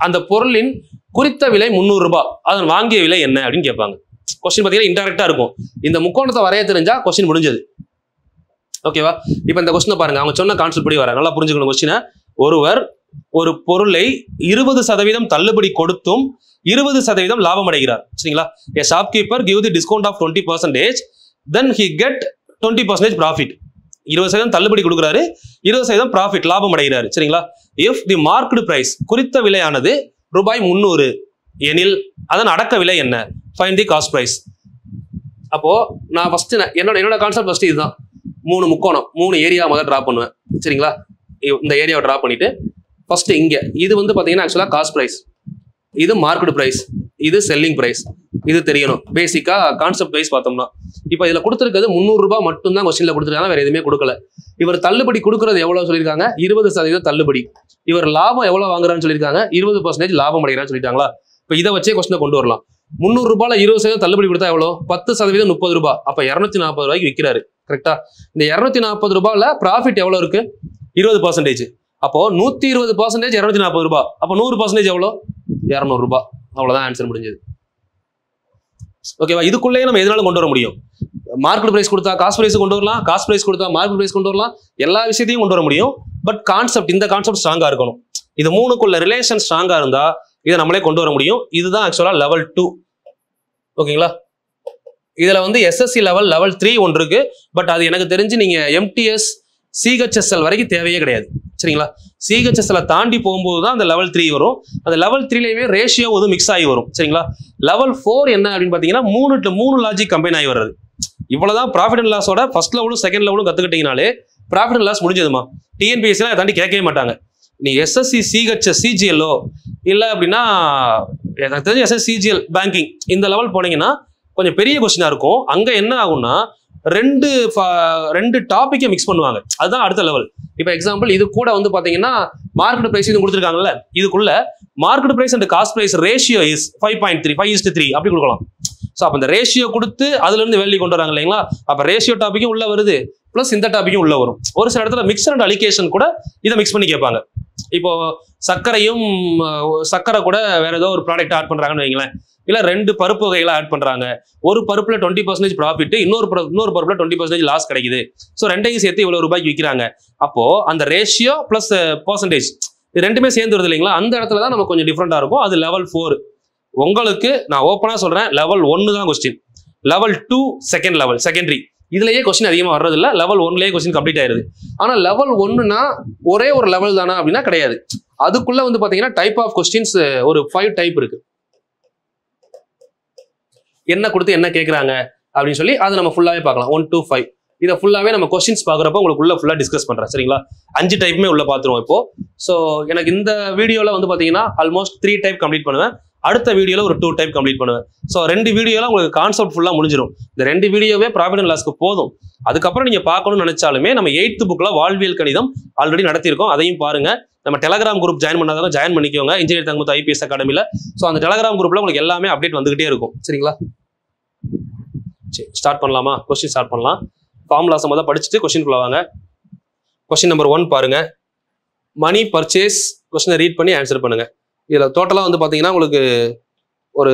[SPEAKER 2] அந்த பொருளின் குறித்த விலை 300 ரூபாய், அதன் வாங்கிய விலை என்ன அப்படின்னு கேட்பாங்க. கொஸ்டின் பார்த்தீங்கன்னா இன்டைரக்டா இருக்கும். இந்த முக்கோணத்தை வரைய தெரிஞ்சா கொஸ்டின் முடிஞ்சது. ஓகேவா? இப்போ இந்த கொஸ்டினை பாருங்க, அவங்க சொன்ன கான்செப்ட் படி வர நல்லா புரிஞ்சுக்கணும் கொஸ்டினை. ஒருவர் ஒரு பொருளை 20% தள்ளுபடி கொடுத்தும் 20% லாபம் அடைகிறார். சரிங்களா? A shopkeeper give the discount of 20%, then he get 20% profit. 20% தள்ளுபடி கொடுக்குறாரு, 20% ப்ராஃபிட் லாபம் அடைகிறாரு. சரிங்களா? இஃப் தி மார்க்டு பிரைஸ் குறித்த விலையானது ரூபாய் 300 எனில் அதன் அடக்க விலை என்ன? Find the cost price. அப்போ நான் ஃபர்ஸ்ட் என்னோட கான்செப்ட் ஃபர்ஸ்ட் இதுதான். 3 முக்கோணம் 3 ஏரியா முதல்ல டிரா பண்ணுவேன். சரிங்களா? இந்த ஏரியாவை டிரா பண்ணிட்டு ஃபர்ஸ்ட் இங்க இது வந்து பாத்தீங்கன்னா ஆக்சுவலா காஸ்ட் பிரைஸ், இது மார்க்கெட் பிரைஸ், இது செல்லிங் பிரைஸ். இது தெரியணும் பேசிக்கா கான்செப்ட் வைஸ் பார்த்தோம்னா. இப்போ இதுல கொடுத்துருக்கிறது 300 ரூபாய் மட்டும் தான் கொஸ்டின்ல கொடுத்துருக்காங்க, வேற எதுவுமே கொடுக்கல. இவர் தள்ளுபடி கொடுக்கறது எவ்வளவு சொல்லியிருக்காங்க, 20% தள்ளுபடி. இவர் லாபம் எவ்வளவு வாங்குறான்னு சொல்லியிருக்காங்க, 20% லாபம் அடைகிறான்னு சொல்லிட்டாங்களா? இப்போ இதை வச்சே கொஸ்டினை கொண்டு வரலாம். 300 ரூபாயில 20% தள்ளுபடி கொடுத்தா எவ்வளோ, 10% 30 ரூபாய். அப்ப 240 ரூபாய்க்கு விற்கிறாரு. கரெக்டா? இந்த 240 ரூபாயில ப்ராஃபிட் எவ்வளவு இருக்கு, 20%. அப்போ 120% 240 ரூபாய். அப்போ 100% எவ்வளோ, 200 ரூபாய். அவ்வளவுதான் ஆன்சர் முடிஞ்சது. ஓகேவா? இதுக்குள்ளேயே நம்ம எதனால கொண்டு வர முடியும். மார்க்கெட் பிரைஸ் கொடுத்தா காஸ்ட் பிரைஸ் கொண்டு வரலாம், காஸ்ட் பிரைஸ் கொடுத்தா மார்க்கெட் பிரைஸ் கொண்டு வரலாம், எல்லா விஷயத்தையும் கொண்டு வர முடியும். பட் கான்செப்ட், இந்த கான்செப்ட் ஸ்ட்ராங்கா இருக்கணும். இது மூணுக்குள்ள ரிலேஷன் ஸ்ட்ராங்கா இருந்தா இதை நம்மளே கொண்டு வர முடியும். இதுதான் ஆக்சுவலா லெவல் 2. ஓகேங்களா? இதுல வந்து எஸ்எஸ்சி லெவல் 3 ஒன்று இருக்கு. பட் அது எனக்கு தெரிஞ்சு நீங்க எம்டிஎஸ் சிஹெச்எஸ்எல் வரைக்கும் தேவையே கிடையாது. சரிங்களா? சிஹெச்எஸ்எல் தாண்டி போகும்போது தான் அந்த லெவல் 3 வரும். அந்த லெவல் 3லயுமே ரேஷியோ வந்து மிக்ஸ் ஆகி வரும். சரிங்களா? லெவல் 4 என்ன அப்படின்னு பாத்தீங்கன்னா 3 லாஜிக் கம்பைன் ஆகி வர்றது. இவ்வளவுதான் ப்ராஃபிட் அண்ட் லாஸோட ஃபர்ஸ்ட் லெவலும் செகண்ட் லெவலும் கத்துக்கிட்டீங்கனாலே ப்ராஃபிட் அண்ட் லாஸ் முடிஞ்சதுமா. டிஎன்பிஎஸ்சி தாண்டி கேட்கவே மாட்டாங்க. நீ எஸ்எஸ்சி சிஹெச்எஸ் சிஜிஎல்லோ இல்லை அப்படின்னா எனக்கு தெரிஞ்சு எஸ்எஸ் சிஜிஎல் பேங்கிங் இந்த லெவல் போனீங்கன்னா கொஞ்சம் பெரிய கொஸ்டினா இருக்கும். அங்க என்ன ஆகும்னா ரெண்டு டாபிக்கை மிக்ஸ் பண்ணுவாங்க. அதுதான் அடுத்த லெவல். இப்போ எக்ஸாம்பிள் இது கூட வந்து பாத்தீங்கன்னா மார்க்கெட் பிரைஸ் இது கொடுத்துருக்காங்கல்ல, இதுக்குள்ள market price and cost price ratio is 5.3 5:3 அப்படி கொடுக்கலாம். ஸோ அப்போ இந்த ரேஷியோ கொடுத்து அதுல இருந்து வேல்யூ கொண்டு வராங்க இல்லைங்களா? அப்போ ரேஷியோ டாபிக்கும் உள்ள வருது, பிளஸ் இந்த டாபிக்கும் உள்ள வரும். ஒரு சில இடத்துல மிக்ஸ் அண்ட் அலிகேஷன் கூட இதை மிக்ஸ் பண்ணி கேட்பாங்க. இப்போ சர்க்கரை கூட வேற ஏதோ ஒரு ப்ராடக்ட் ஆட் பண்றாங்கன்னு வைங்களேன், இல்ல 2 பருப்பு வகைகளை ஆட் பண்றாங்க. ஒரு பருப்புல 20% ப்ராஃபிட், இன்னொரு பருப்புல 20% லாஸ் கிடைக்குது. ஸோ ரெண்டையும் சேர்த்து இவ்வளவு ரூபாய்க்கு விற்கிறாங்க. அப்போ அந்த ரேஷியோ பிளஸ் பெர்சன்டேஜ் இது ரெண்டுமே சேர்ந்து வருது இல்லைங்களா? அந்த இடத்துல தான் நம்ம கொஞ்சம் டிஃப்ரெண்டா இருக்கும். அது லெவல் 4. உங்களுக்கு நான் ஓப்பனா சொல்றேன், லெவல் 1 தான் question. Level 2 second level secondary. இதுலயே கொஸ்டின் அதிகமா வர்றது இல்ல, லெவல் 1லயே கொஸ்டின் கம்ப்ளீட் ஆயிருது. ஆனா லெவல் 1னா ஒரே ஒரு லெவல் தானா அப்படின்னா கிடையாது. அதுக்குள்ள வந்து பாத்தீங்கன்னா டைப் ஆஃப் கொஸ்டின்ஸ் ஒரு 5 டைப் இருக்கு. என்ன கொடுத்து என்ன கேட்கறாங்க அப்படின்னு சொல்லி அதை நம்ம ஃபுல்லாவே பார்க்கலாம். 1 to 5 இதை ஃபுல்லாவே நம்ம கொஸ்டின்ஸ் பாக்குறப்ப உங்களுக்கு உள்ள ஃபுல்லா டிஸ்கஸ் பண்றேன். சரிங்களா? 5 டைப்புமே உள்ள பாத்துருவோம் இப்போ. ஸோ எனக்கு இந்த வீடியோல வந்து பாத்தீங்கன்னா ஆல்மோஸ்ட் 3 டைப் கம்ப்ளீட் பண்ணுவேன். அடுத்த வீடியோல ஒரு 2 டைப் கம்ப்ளீட் பண்ணுவேன். ஸோ 2 வீடியோல உங்களுக்கு கான்செப்ட் ஃபுல்லா முடிஞ்சிடும். இந்த 2 வீடியோவே ப்ராஃபிட் அண்ட் லாஸ்க்கு போதும். அதுக்கப்புறம் நீங்க பார்க்கணும்னு நினைச்சாலுமே நம்ம 8th புக்ல வாழ்வியல் கணிதம் ஆல்ரெடி நடத்தியிருக்கோம், அதையும் பாருங்க. நம்ம டெலகிராம் குரூப் ஜாயின் பண்ணாதான் ஜாயின் பண்ணிக்கோங்க, இன்ஜினியர் தங்கமுத்து ஐபிஎஸ் அகாடமில. ஸோ அந்த டெலகிராம் குரூப்ல உங்களுக்கு எல்லாமே அப்டேட் வந்துகிட்டே இருக்கும். சரிங்களா? சரி, ஸ்டார்ட் பண்ணலாமா? கொஸ்டின் ஸ்டார்ட் பண்ணலாம். ஃபார்முலாஸ் முதல்ல படிச்சுட்டு கொஸ்டின் வாங்க. கொஸ்டின் நம்பர் 1 பாருங்க. மணி பர்ச்சேஸ் கொஸ்டினை ரீட் பண்ணி ஆன்சர் பண்ணுங்க. இதுல டோட்டலா வந்து பாத்தீங்கன்னா உங்களுக்கு ஒரு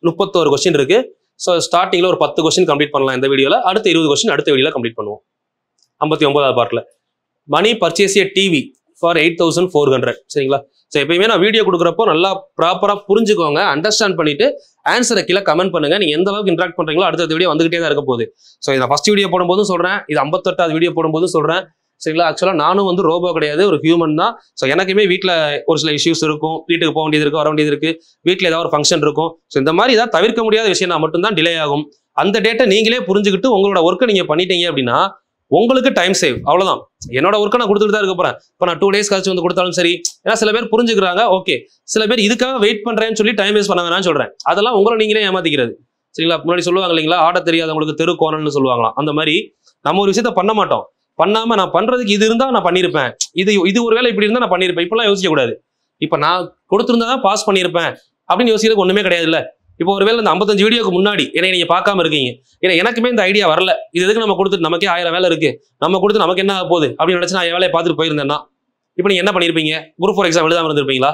[SPEAKER 2] 31 கொஸ்டின் இருக்கு. ஸோ ஸ்டார்டிங்ல ஒரு 10 கொஸ்டின் கம்ப்ளீட் பண்ணலாம் இந்த வீடியோல. அடுத்த 20 கொஸ்டின் அடுத்த வீடியோல கம்ப்ளீட் பண்ணுவோம். 59வது பார்ட்ல மணி பர்ச்சேஸ் ஏ டிவி ஃபார் 8400. சரிங்களா? ஸோ எப்பயுமே நான் வீடியோ கொடுக்குறப்போ நல்லா ப்ராப்பரா புரிஞ்சுக்கோங்க, அண்டர்ஸ்டாண்ட் பண்ணிட்டு ஆன்சரை கீழே கமெண்ட் பண்ணுங்க. நீங்க எந்த அளவுக்கு இன்ட்ராக்ட் பண்றீங்களோ அடுத்த வீடியோ வந்துகிட்டே தான் இருக்க போகுது. ஸோ இதை ஃபர்ஸ்ட் வீடியோ போடும்போதும் சொல்றேன், இது 58வது வீடியோ போடும்போதும் சொல்றேன். சரிங்களா? ஆக்சுவலா நானும் வந்து ரோபோ கிடையாது, ஒரு ஹியூமன் தான். ஸோ எனக்குமே வீட்டில் ஒரு சில இஷ்யூஸ் இருக்கும், வீட்டுக்கு போக வேண்டியது இருக்கு, வர வேண்டியது இருக்கு, வீட்டில் ஏதாவது ஒரு ஃபங்க்ஷன் இருக்கும். ஸோ இந்த மாதிரி ஏதாவது தவிர்க்க முடியாத விஷயம் மட்டும்தான் டிலே ஆகும். அந்த டேட்டை நீங்களே புரிஞ்சுக்கிட்டு உங்களோட ஒர்க்கை நீங்க பண்ணிட்டீங்க அப்படின்னா உங்களுக்கு டைம் சேவ். அவ்வளவுதான். என்னோட ஒர்க்கை நான் கொடுத்துட்டு தான் இருக்க போறேன். இப்போ நான் 2 days கழிச்சு வந்து கொடுத்தாலும் சரி. ஏன்னா சில பேர் புரிஞ்சுக்கிறாங்க, ஓகே. சில பேர் இதுக்காக வெயிட் பண்றேன்னு சொல்லி டைம் வேஸ்ட் பண்ண வேணாம்னு சொல்றேன். அதெல்லாம் உங்களை நீங்களே ஏமாத்திக்கிறது. சரிங்களா? முன்னாடி சொல்லுவாங்க இல்லைங்களா, ஆட தெரியாதவங்களுக்கு தெரு கோணல்னு சொல்லுவாங்களாம். அந்த மாதிரி நம்ம ஒரு விஷயத்த பண்ண மாட்டோம். பண்ணாம நான் பண்றதுக்கு இது இருந்தா நான் பண்ணிருப்பேன், இது ஒருவேளை இப்படி இருந்தா நான் பண்ணிருப்பேன், இப்பெல்லாம் யோசிக்க கூடாது. இப்ப நான் கொடுத்திருந்தா தான் பாஸ் பண்ணிருப்பேன் அப்படின்னு யோசிக்கிறதுக்கு ஒண்ணுமே கிடையாது இல்ல. இப்போ ஒருவேளை இந்த 55 வீடியோக்கு முன்னாடி என்னை நீங்க பார்க்காம இருக்கீங்க, ஏன்னா எனக்குமே இந்த ஐடியா வரல, இது எதுக்கு நம்ம கொடுத்துட்டு நமக்கே 1000 வேலை இருக்கு, நம்ம கொடுத்து நமக்கு என்ன ஆக போகுது அப்படின்னு நினைச்சு நான் வேலையை பார்த்துட்டு போயிருந்தேன்னா இப்போ நீங்க என்ன பண்ணிருப்பீங்க? குரூப் 4 எக்ஸாம் எழுதாம இருந்திருப்பீங்களா?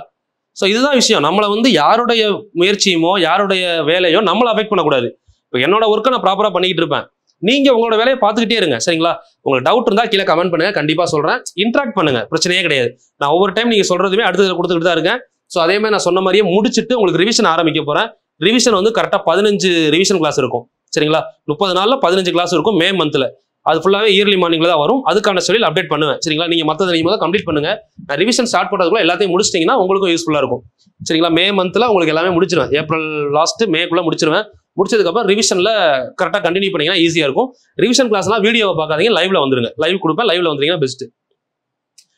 [SPEAKER 2] ஸோ இதுதான் விஷயம். நம்மளை வந்து யாருடைய முயற்சியுமோ யாருடைய வேலையோ நம்மளை அஃபெக்ட் பண்ணக்கூடாது. இப்போ என்னோட ஒர்க்கை நான் ப்ராப்பரா பண்ணிக்கிட்டு இருப்பேன், நீங்க உங்களோட வேலையை பார்த்துக்கிட்டே இருங்க. சரிங்களா? உங்களுக்கு டவுட் இருந்தா கீழே கமெண்ட் பண்ணுங்க, கண்டிப்பா சொல்றேன். இன்ட்ராக்ட் பண்ணுங்க, பிரச்சனையே கிடையாது. நான் ஒவ்வொரு டைம் நீங்க சொல்றதுமே அடுத்தது கொடுத்துக்கிட்டு தான் இருக்கேன். ஸோ அதே மாதிரி நான் சொன்ன மாதிரியே முடிச்சுட்டு உங்களுக்கு ரிவிஷன் ஆரம்பிக்க போறேன். ரிவிஷன் வந்து கரெக்டா 15 ரிவிஷன் கிளாஸ் இருக்கும். சரிங்களா? 30 நாள்ல 15 கிளாஸ் இருக்கும் மே மந்த்ல. அது ஃபுல்லாவே இயர்லி மார்னிங்ல தான் வரும். அதுக்கான ஷெட்யூல் அப்டேட் பண்ணுவேன். சரிங்களா? நீங்க மற்றது நீங்க தான் கம்ப்ளீட் பண்ணுங்க. நான் ரிவிஷன் ஸ்டார்ட் பண்றதுக்குள்ள எல்லாத்தையும் முடிச்சிட்டீங்கன்னா உங்களுக்கும் யூஸ்ஃபுல்லா இருக்கும். சரிங்களா? மே மந்த்ல உங்களுக்கு எல்லாமே முடிச்சிருவேன். ஏப்ரல் லாஸ்ட் மேக்குள்ள முடிச்சிருவேன். முடிச்சதுக்கப்புறம் ரிவிஷன்ல கரெக்டாக கண்டினியூ பண்ணீங்கன்னா ஈஸியா இருக்கும். ரிவிஷன் கிளாஸ்லாம் வீடியோவை பார்க்காதீங்க, லைவ்ல வந்துருங்க. லைவ் கொடுப்பேன், லைவ்ல வந்துருங்கன்னா பெஸ்ட்.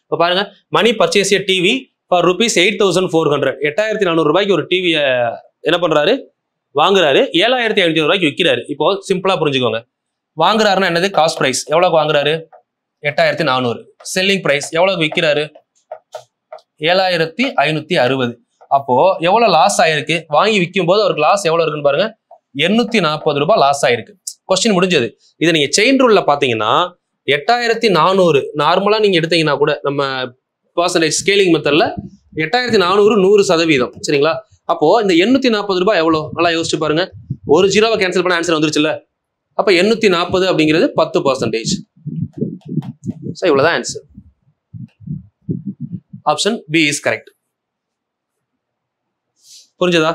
[SPEAKER 2] இப்போ பாருங்க, மணி பர்ச்சேஸ் டிவி ஃபார் rupees 8400. 8400 ரூபாய்க்கு ஒரு டிவியை என்ன பண்றாரு? வாங்குறாரு. 7500 ரூபாய்க்கு விற்கிறாரு. இப்போ சிம்பிளா புரிஞ்சுக்கோங்க. வாங்குறாருன்னா என்னது? Cost price. எவ்வளவுக்கு வாங்குறாரு? 8400. செல்லிங் பிரைஸ் எவ்வளவுக்கு விற்கிறாரு? 7560. அப்போ எவ்வளவு லாஸ் ஆயிருக்கு? வாங்கி விற்கும் போது அவருக்கு லாஸ் எவ்வளவு இருக்குன்னு பாருங்க, 840 ரூபாய் லாஸ் ஆயிருக்கு. கொஸ்டின் முடிஞ்சது. இதை நீங்க செயின் ரூல்ல பாத்தீங்கன்னா 8400 நார்மலா நீங்க எடுத்தீங்கன்னா கூட நம்ம பர்சன்டேஜ் ஸ்கேலிங் மெத்தட்ல 8400 100%. சரிங்களா? அப்போ இந்த 840 ரூபாய் எவ்வளவு? நல்லா யோசிச்சு பாருங்க. ஒரு ஜீரோவை கேன்சல் பண்ண ஆன்சர் வந்துருச்சுல்ல. அப்ப 840 அப்படிங்கிறது 10%. ஸோ இவ்வளவுதான் answer. Option B is correct. புரிஞ்சதா?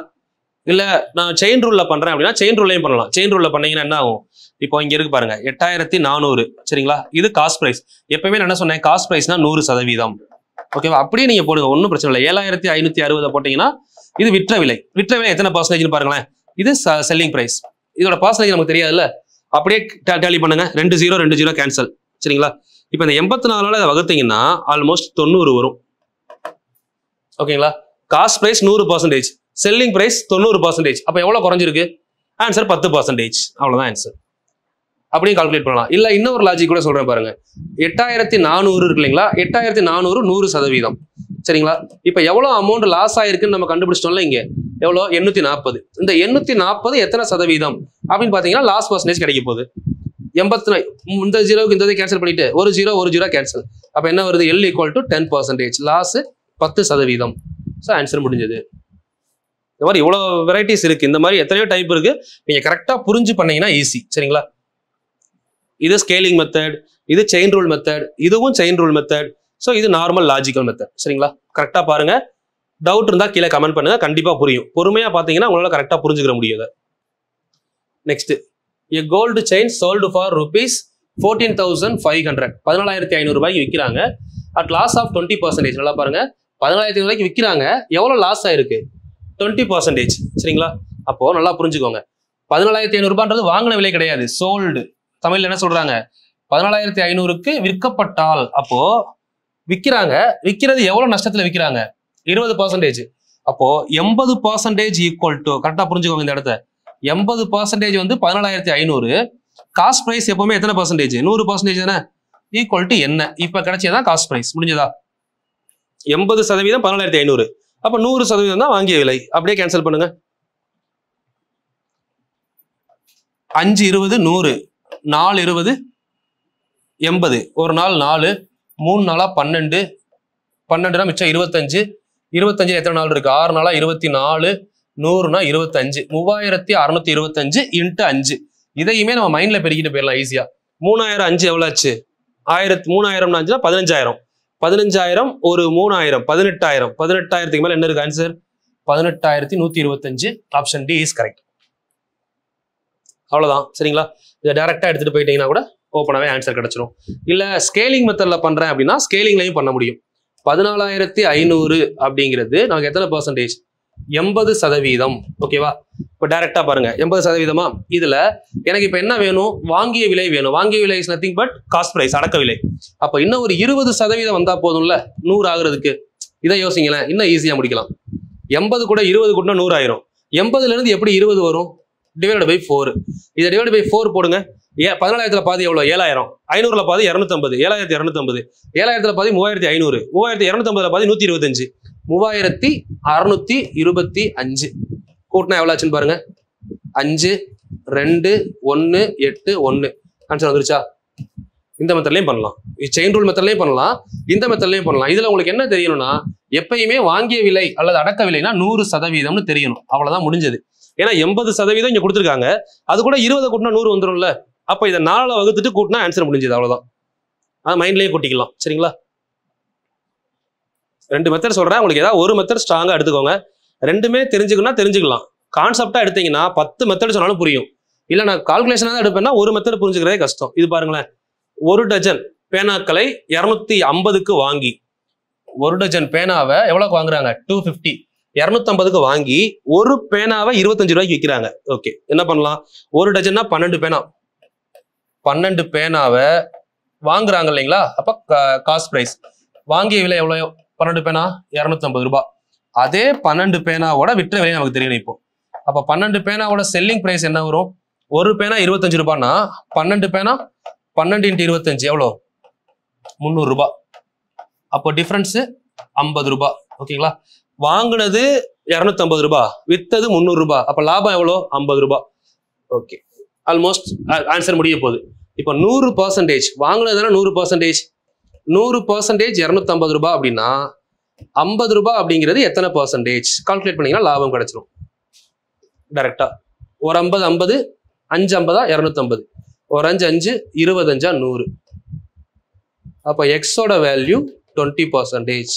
[SPEAKER 2] இல்ல நான் செயின் ரூல்ல பண்றேன் அப்படின்னா செயின் ரூல்லையும் பண்ணலாம். செயின் ரூல்ல பண்ணீங்கன்னா என்ன ஆகும்? இப்போ இங்க இருக்கு பாருங்க, 8400. சரிங்களா? இது காஸ்ட் பிரைஸ். எப்பவுமே நான் என்ன சொன்னேன்? காஸ்ட் பிரைஸ்னா 100%. ஓகேவா? அப்படியே நீங்க போடுங்க, ஒன்றும் பிரச்சனை இல்லை. 7560 போட்டீங்கன்னா இது விற்ற விலை. விற்ற விலை எத்தனை பர்சன்டேஜ்னு பாருங்களேன். இது செல்லிங் பிரைஸ். இதோட பர்சன்டேஜ் நமக்கு தெரியாதுல்ல. அப்படியே டேலி பண்ணுங்க. 2 0 கேன்சல். சரிங்களா? இப்போ இந்த 84 அதை வகுத்தீங்கன்னா ஆல்மோஸ்ட் 90 வரும். ஓகேங்களா? Cost price 100%, selling price 90%. அப்போ எவ்வளவு குறைஞ்சிருக்கு? ஆன்சர் 10%. அவ்வளவுதான் ஆன்சர். அப்படியும் கால்குலேட் பண்ணலாம். இல்ல இன்னொரு லாஜிக் கூட சொல்றேன் பாருங்க. 8400 இருக்கு இல்லைங்களா? 8400 100%. சரிங்களா? இப்ப எவ்வளவு அமௌண்ட் லாஸ் ஆயிருக்குன்னு நம்ம கண்டுபிடிச்சிட்டோம்ல. இங்க எவ்வளோ? 840. இந்த 840 எத்தனை சதவீதம் அப்படின்னு பாத்தீங்கன்னா லாஸ் பர்சன்டேஜ் கிடைக்க போகுது 89. இந்த ஜீரோவுக்கு இந்த கேன்சல் பண்ணிட்டு ஒரு ஜீரோ கேன்சல். அப்ப என்ன வருது? L = 10%. லாஸ் 10%. ஸோ ஆன்சர் முடிஞ்சது. இந்த மாதிரி இவ்வளவு வெரைட்டிஸ் இருக்கு. இந்த மாதிரி எத்தனையோ டைப் இருக்கு. நீங்க கரெக்டா புரிஞ்சு பண்ணீங்கன்னா ஈஸி. சரிங்களா? இது ஸ்கேலிங் மெத்தட், இது செயின் ரூல் மெத்தட், இதுவும் செயின் ரூல் மெத்தட். ஸோ இது நார்மல் லாஜிக்கல் மெத்தட். சரிங்களா? கரெக்டா பாருங்க. டவுட் இருந்தா கீழே கமெண்ட் பண்ணுங்க, கண்டிப்பா புரியும். பொறுமையா பாத்தீங்கன்னா உங்களால கரெக்டா புரிஞ்சுக்கிற முடியும். Next, a gold chain sold for rupees 14,500. 14,500 ரூபாய்க்கு விற்கிறாங்க. At loss of 20%. நல்லா பாருங்க, 14,500 ரூபாய்க்கு விற்கிறாங்க. எவ்வளவு லாஸ் ஆயிருக்கு? 20%. சரிங்களா? அப்போ நல்லா புரிஞ்சுக்கோங்க. 14,500 ரூபான்றது வாங்கின விலை கிடையாது, சோல்டு. தமிழ்ல என்ன சொல்றாங்க? 14,500க்கு விற்கப்பட்டால். அப்போ விற்கிறாங்க. விற்கிறது எவ்வளவு நஷ்டத்துல விற்கிறாங்க? 20%. அப்போ 80% ஈக்குவல் டு, கரெக்டா புரிஞ்சுக்கோங்க இந்த இடத்த. 80% வந்து 14,500. காஸ்ட் பிரைஸ் எப்பவுமே எத்தனை பர்சன்டேஜ்? 100% தானே? ஈக்குவல் டு என்ன? இப்ப கிடைச்சதான் காஸ்ட் பிரைஸ். முடிஞ்சதா? 80% 14,500. அப்ப 100% தான் வாங்கிய விலை. அப்படியே கேன்சல் பண்ணுங்க. 5 20 100, 4 20 80. ஒரு நாள் 4, 3 நாளா 12, 12 மிச்சம் 25. 25 எத்தனை நாள் இருக்கு? 6 நாளா 24, 100னா 25, 3625 இன்ட்டு 5. இதையுமே நம்ம மைண்ட்ல பெருக்கிட்டு போயிடலாம் ஈஸியா. 3000 5 எவ்வளவு ஆச்சு? 3000 5னா 15000. 15000 ஒரு 3000 18000. 18000க்கு மேல என்ன இருக்கு answer? 18125. Option D is correct. அவ்வளவுதான். சரிங்களா? இதை டைரக்டா எடுத்துட்டு போயிட்டீங்கன்னா கூட ஓப்பனாவே ஆன்சர் கிடைச்சிடும். இல்ல ஸ்கேலிங் மெத்தட்ல பண்றேன் அப்படின்னா ஸ்கேலிங்லையும் பண்ண முடியும். 14500 அப்படிங்கிறது நமக்கு எத்தனை பர்சன்டேஜ்? 80%. ஓகேவா? இப்போ டைரக்டா பாருங்க 80%. இதுல எனக்கு இப்ப என்ன வேணும்? வாங்கிய விலை வேணும். வாங்கிய விலை is nothing but cost price, அடக்க விலை. அப்ப இன்னும் ஒரு 20% வந்தா போதும்ல 100 ஆகுறதுக்கு. இதை யோசிங்களேன், இன்னும் ஈஸியா முடிக்கலாம். 80 கூட 20 கூட்டினா 100 ஆயிரும். 80ல இருந்து எப்படி 20 வரும்? Divide by 4. இதை டிவைட் பை 4 போடுங்க. 14000ல பாதி எவ்வளவு? 7000. 500ல பாதி 250. 7250. 7000ல பாதி 3500. 3250ல பாதி 125. 3625 கூட்டினா எவ்வளவு ஆச்சுன்னு பாருங்க. 5 2 1 8 1. ஆன்சர் வந்துருச்சா? இந்த மெத்தட்லயும் பண்ணலாம், செயின் ரூல் மெத்தட்லயும் பண்ணலாம், இந்த மெத்தட்லயும் பண்ணலாம். இதுல உங்களுக்கு என்ன தெரியணும்னா, எப்பயுமே வாங்கிய விலை அல்லது அடக்க விலைனா 100% தெரியணும். அவ்வளவுதான் முடிஞ்சது. ஏன்னா 80% இங்க கொடுத்துருக்காங்க. அது கூட 20 கூட்டினா 100 வந்துடும்ல. அப்ப இதை 4 வகுத்துட்டு கூட்டினா ஆன்சர் முடிஞ்சது. அவ்வளவுதான். அது மைண்ட்லயே கூட்டிக்கலாம். சரிங்களா? 2 மெத்தட் சொல்றேன், உங்களுக்கு ஏதாவது ஒரு மெத்தட் ஸ்ட்ராங்கா எடுத்துக்கோங்க. ரெண்டுமே தெரிஞ்சுக்கலாம். கான்செப்டா எடுத்தீங்கன்னா 10 மெத்தட் சொன்னாலும் புரியும். இல்ல நான் கால்குலேஷனா தான் எடுப்பேன்னா ஒரு மெத்தட் புரிஞ்சுக்கிறதே கஷ்டம். இது பாருங்களேன், 1 டஜன் பேனாக்களை 250க்கு வாங்கி, 1 டஜன் பேனாவை எவ்வளவுக்கு வாங்குறாங்க? 250. 250க்கு வாங்கி ஒரு பேனாவை 25 ரூபாய்க்கு விற்கிறாங்க. ஓகே, என்ன பண்ணலாம்? 1 டஜன்னா 12 பேனா. 12 பேனாவை வாங்குறாங்க இல்லைங்களா? அப்ப காஸ்ட் பிரைஸ், வாங்கிய விலை எவ்வளவு? 12 பேனா 250 ரூபாய். அதே 12 பேனாவோட விற்ற விலை நமக்கு தெரியணும் இப்போ. அப்ப 12 பேனாவோட செல்லிங் பிரைஸ் என்ன வரும்? ஒரு பேனா 25 ரூபாய்னா 12 பேனா 12 × 25 எவ்வளோ? 300 ரூபாய். அப்போ டிஃபரன்ஸ் 50 ரூபாய். ஓகேங்களா? வாங்கினது 250 ரூபாய், வித்தது 300 ரூபாய். அப்ப லாபம் எவ்வளோ? 50 ரூபாய். ஓகே, ஆல்மோஸ்ட் ஆன்சர் முடிய போகுது. இப்போ 100% வாங்கினதுனா 100%. 100% 250 ரூபாய் அப்படின்னா 50 ரூபாய் அப்படிங்கிறது எத்தனை பர்சன்டேஜ்? கால்குலேட் பண்ணீங்கன்னா லாபம் கிடைச்சிடும் டைரக்டா. ஒரு 50 50, 5 50 250, ஒரு 5 5 25 100. அப்ப எக்ஸோட வேல்யூ 20%.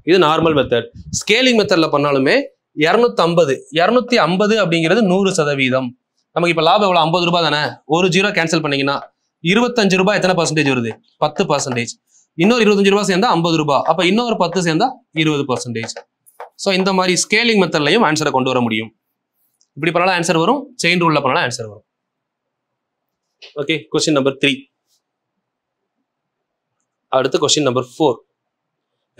[SPEAKER 2] இது நார்மல் மெத்தட். ஸ்கேலிங் மெத்தட்ல பண்ணாலுமே 250 அப்படிங்கிறது 100%. நமக்கு இப்ப லாபம் எவ்வளவு? 50 ரூபாய் தானே. ஒரு 0 கேன்சல் பண்ணீங்கன்னா 25 ரூபாய் எத்தனை பர்சன்டேஜ் வருது? 10%. இன்னொரு 25 ரூபாய் சேர்ந்தா 50 ரூபாய். அப்ப இன்னொரு 10 சேர்ந்தா 20%. ஸோ இந்த மாதிரி ஸ்கேலிங் மெத்தட்லையும் ஆன்சரை கொண்டு வர முடியும். இப்படி பண்ணாலும் ஆன்சர் வரும், செயின் ரூல்ல பண்ணாலும் ஆன்சர் வரும். Okay, question number 3. அடுத்து கொஸ்டின் நம்பர் 4.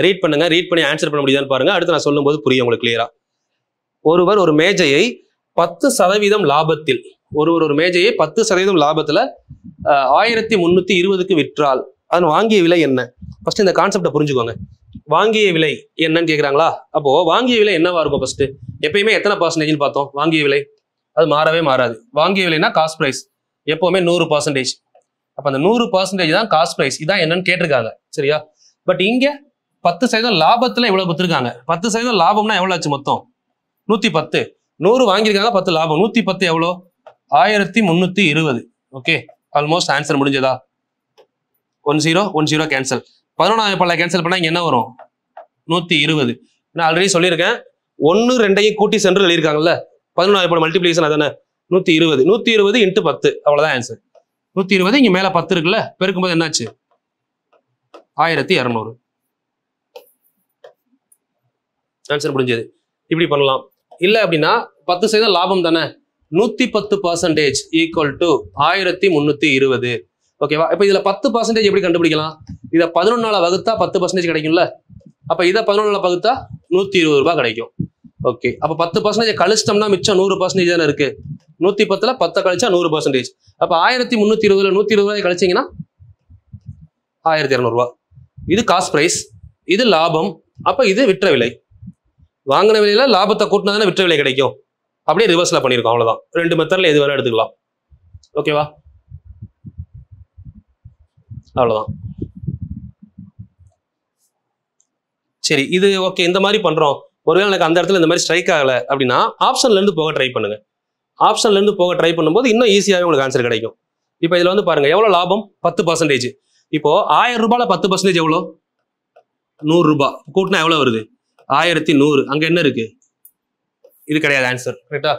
[SPEAKER 2] ரீட் பண்ணுங்க, ரீட் பண்ணி ஆன்சர் பண்ண முடியுதான்னு பாருங்க. அடுத்து நான் சொல்லும் போது புரியும் உங்களுக்கு கிளியரா. ஒருவர் ஒரு மேஜையை 10% லாபத்தில், ஒரு மேஜையை 10% லாபத்துல 1320க்கு விற்றால் அதன் வாங்கிய விலை என்ன? ஃபர்ஸ்ட் இந்த கான்செப்டை புரிஞ்சுக்கோங்க. வாங்கிய விலை என்னன்னு கேட்குறாங்களா? அப்போ வாங்கிய விலை என்னவா இருக்கும்? ஃபர்ஸ்ட் எப்பயுமே எத்தனை பர்சன்டேஜ்னு பார்த்தோம்? வாங்கிய விலை அது மாறவே மாறாது. வாங்கிய விலைனா காஸ்ட் பிரைஸ் எப்பவுமே 100%. அப்ப அந்த 100% தான் காஸ்ட் பிரைஸ். இதான் என்னன்னு கேட்டிருக்காங்க. சரியா? பட் இங்க 10% லாபத்துல எவ்வளவு கொடுத்துருக்காங்க? 10% லாபம்னா எவ்வளவு ஆச்சு மொத்தம்? 110. 100 வாங்கியிருக்காங்க, 10 லாபம். 110 எவ்வளோ? 1320. ஓகே, ஆல்மோஸ்ட் ஆன்சர் முடிஞ்சதா? 10 கேன்சல். 11 பல்ல கேன்சல் பண்ணா இங்க என்ன வரும்? 120. நான் ஆல்ரெடி சொல்லியிருக்கேன், 1 2ஐயும் கூட்டி சென்ட்ரல் எழுதியிருக்காங்கல்ல, 11 மல்டிபிளிகேஷன் அதானே 120. 120 × 10 அவ்வளவுதான் ஆன்சர். 120 இங்க மேல 10 இருக்குல்ல, பெருக்கும்போது என்னாச்சு? 1200. ஆன்சர் முடிஞ்சது. இப்படி பண்ணலாம். இல்ல அப்படின்னா 10% லாபம் தானே, 110% ஈக்குவல் டு 1320. ஓகேவா? இப்ப இதுல 10% எப்படி கண்டுபிடிக்கலாம்? இதை 11 வகுத்தா 10% கிடைக்கும்ல. அப்ப இதை 11 வகுத்தா 120 ரூபாய் கிடைக்கும். ஓகே, அப்ப 10% கழிச்சிட்டோம்னா மிச்சம் 100% தானே இருக்கு. 110ல 10 கழிச்சா 100%. அப்ப 1320ல 120 ரூபாய் கழிச்சீங்கன்னா 1200 ரூபாய். இது காஸ்ட் பிரைஸ், இது லாபம். அப்ப இது விற்ற விலை. வாங்கின விலையில லாபத்தை கூட்டினா தானே விற்ற விலை கிடைக்கும். அப்படியே ரிவர்ஸ்ல பண்ணிருக்கோம். அவ்வளவுதான். 2 மெத்தட்ல எது வேணா எடுத்துக்கலாம். ஓகேவா? அவ்வளவுதான். சரி இது ஓகே, இந்த மாதிரி பண்றோம், ஒருவேளை எனக்கு அந்த இடத்துல இந்த மாதிரி ஸ்ட்ரைக் ஆகல அப்படின்னா ஆப்ஷன்ல இருந்து போக ட்ரை பண்ணுங்க. ஆப்ஷன்ல இருந்து போக ட்ரை பண்ணும்போது இன்னும் ஈஸியாகவே உங்களுக்கு ஆன்சர் கிடைக்கும். இப்போ இதுல வந்து பாருங்க எவ்வளவு லாபம் 10%. இப்போ 1000 ரூபாயில 10% எவ்வளோ? 100 ரூபாய். கூட்டினா எவ்வளவு வருது? 1100. அங்க என்ன இருக்கு? இது கிடையாது ஆன்சர். கரெக்டா?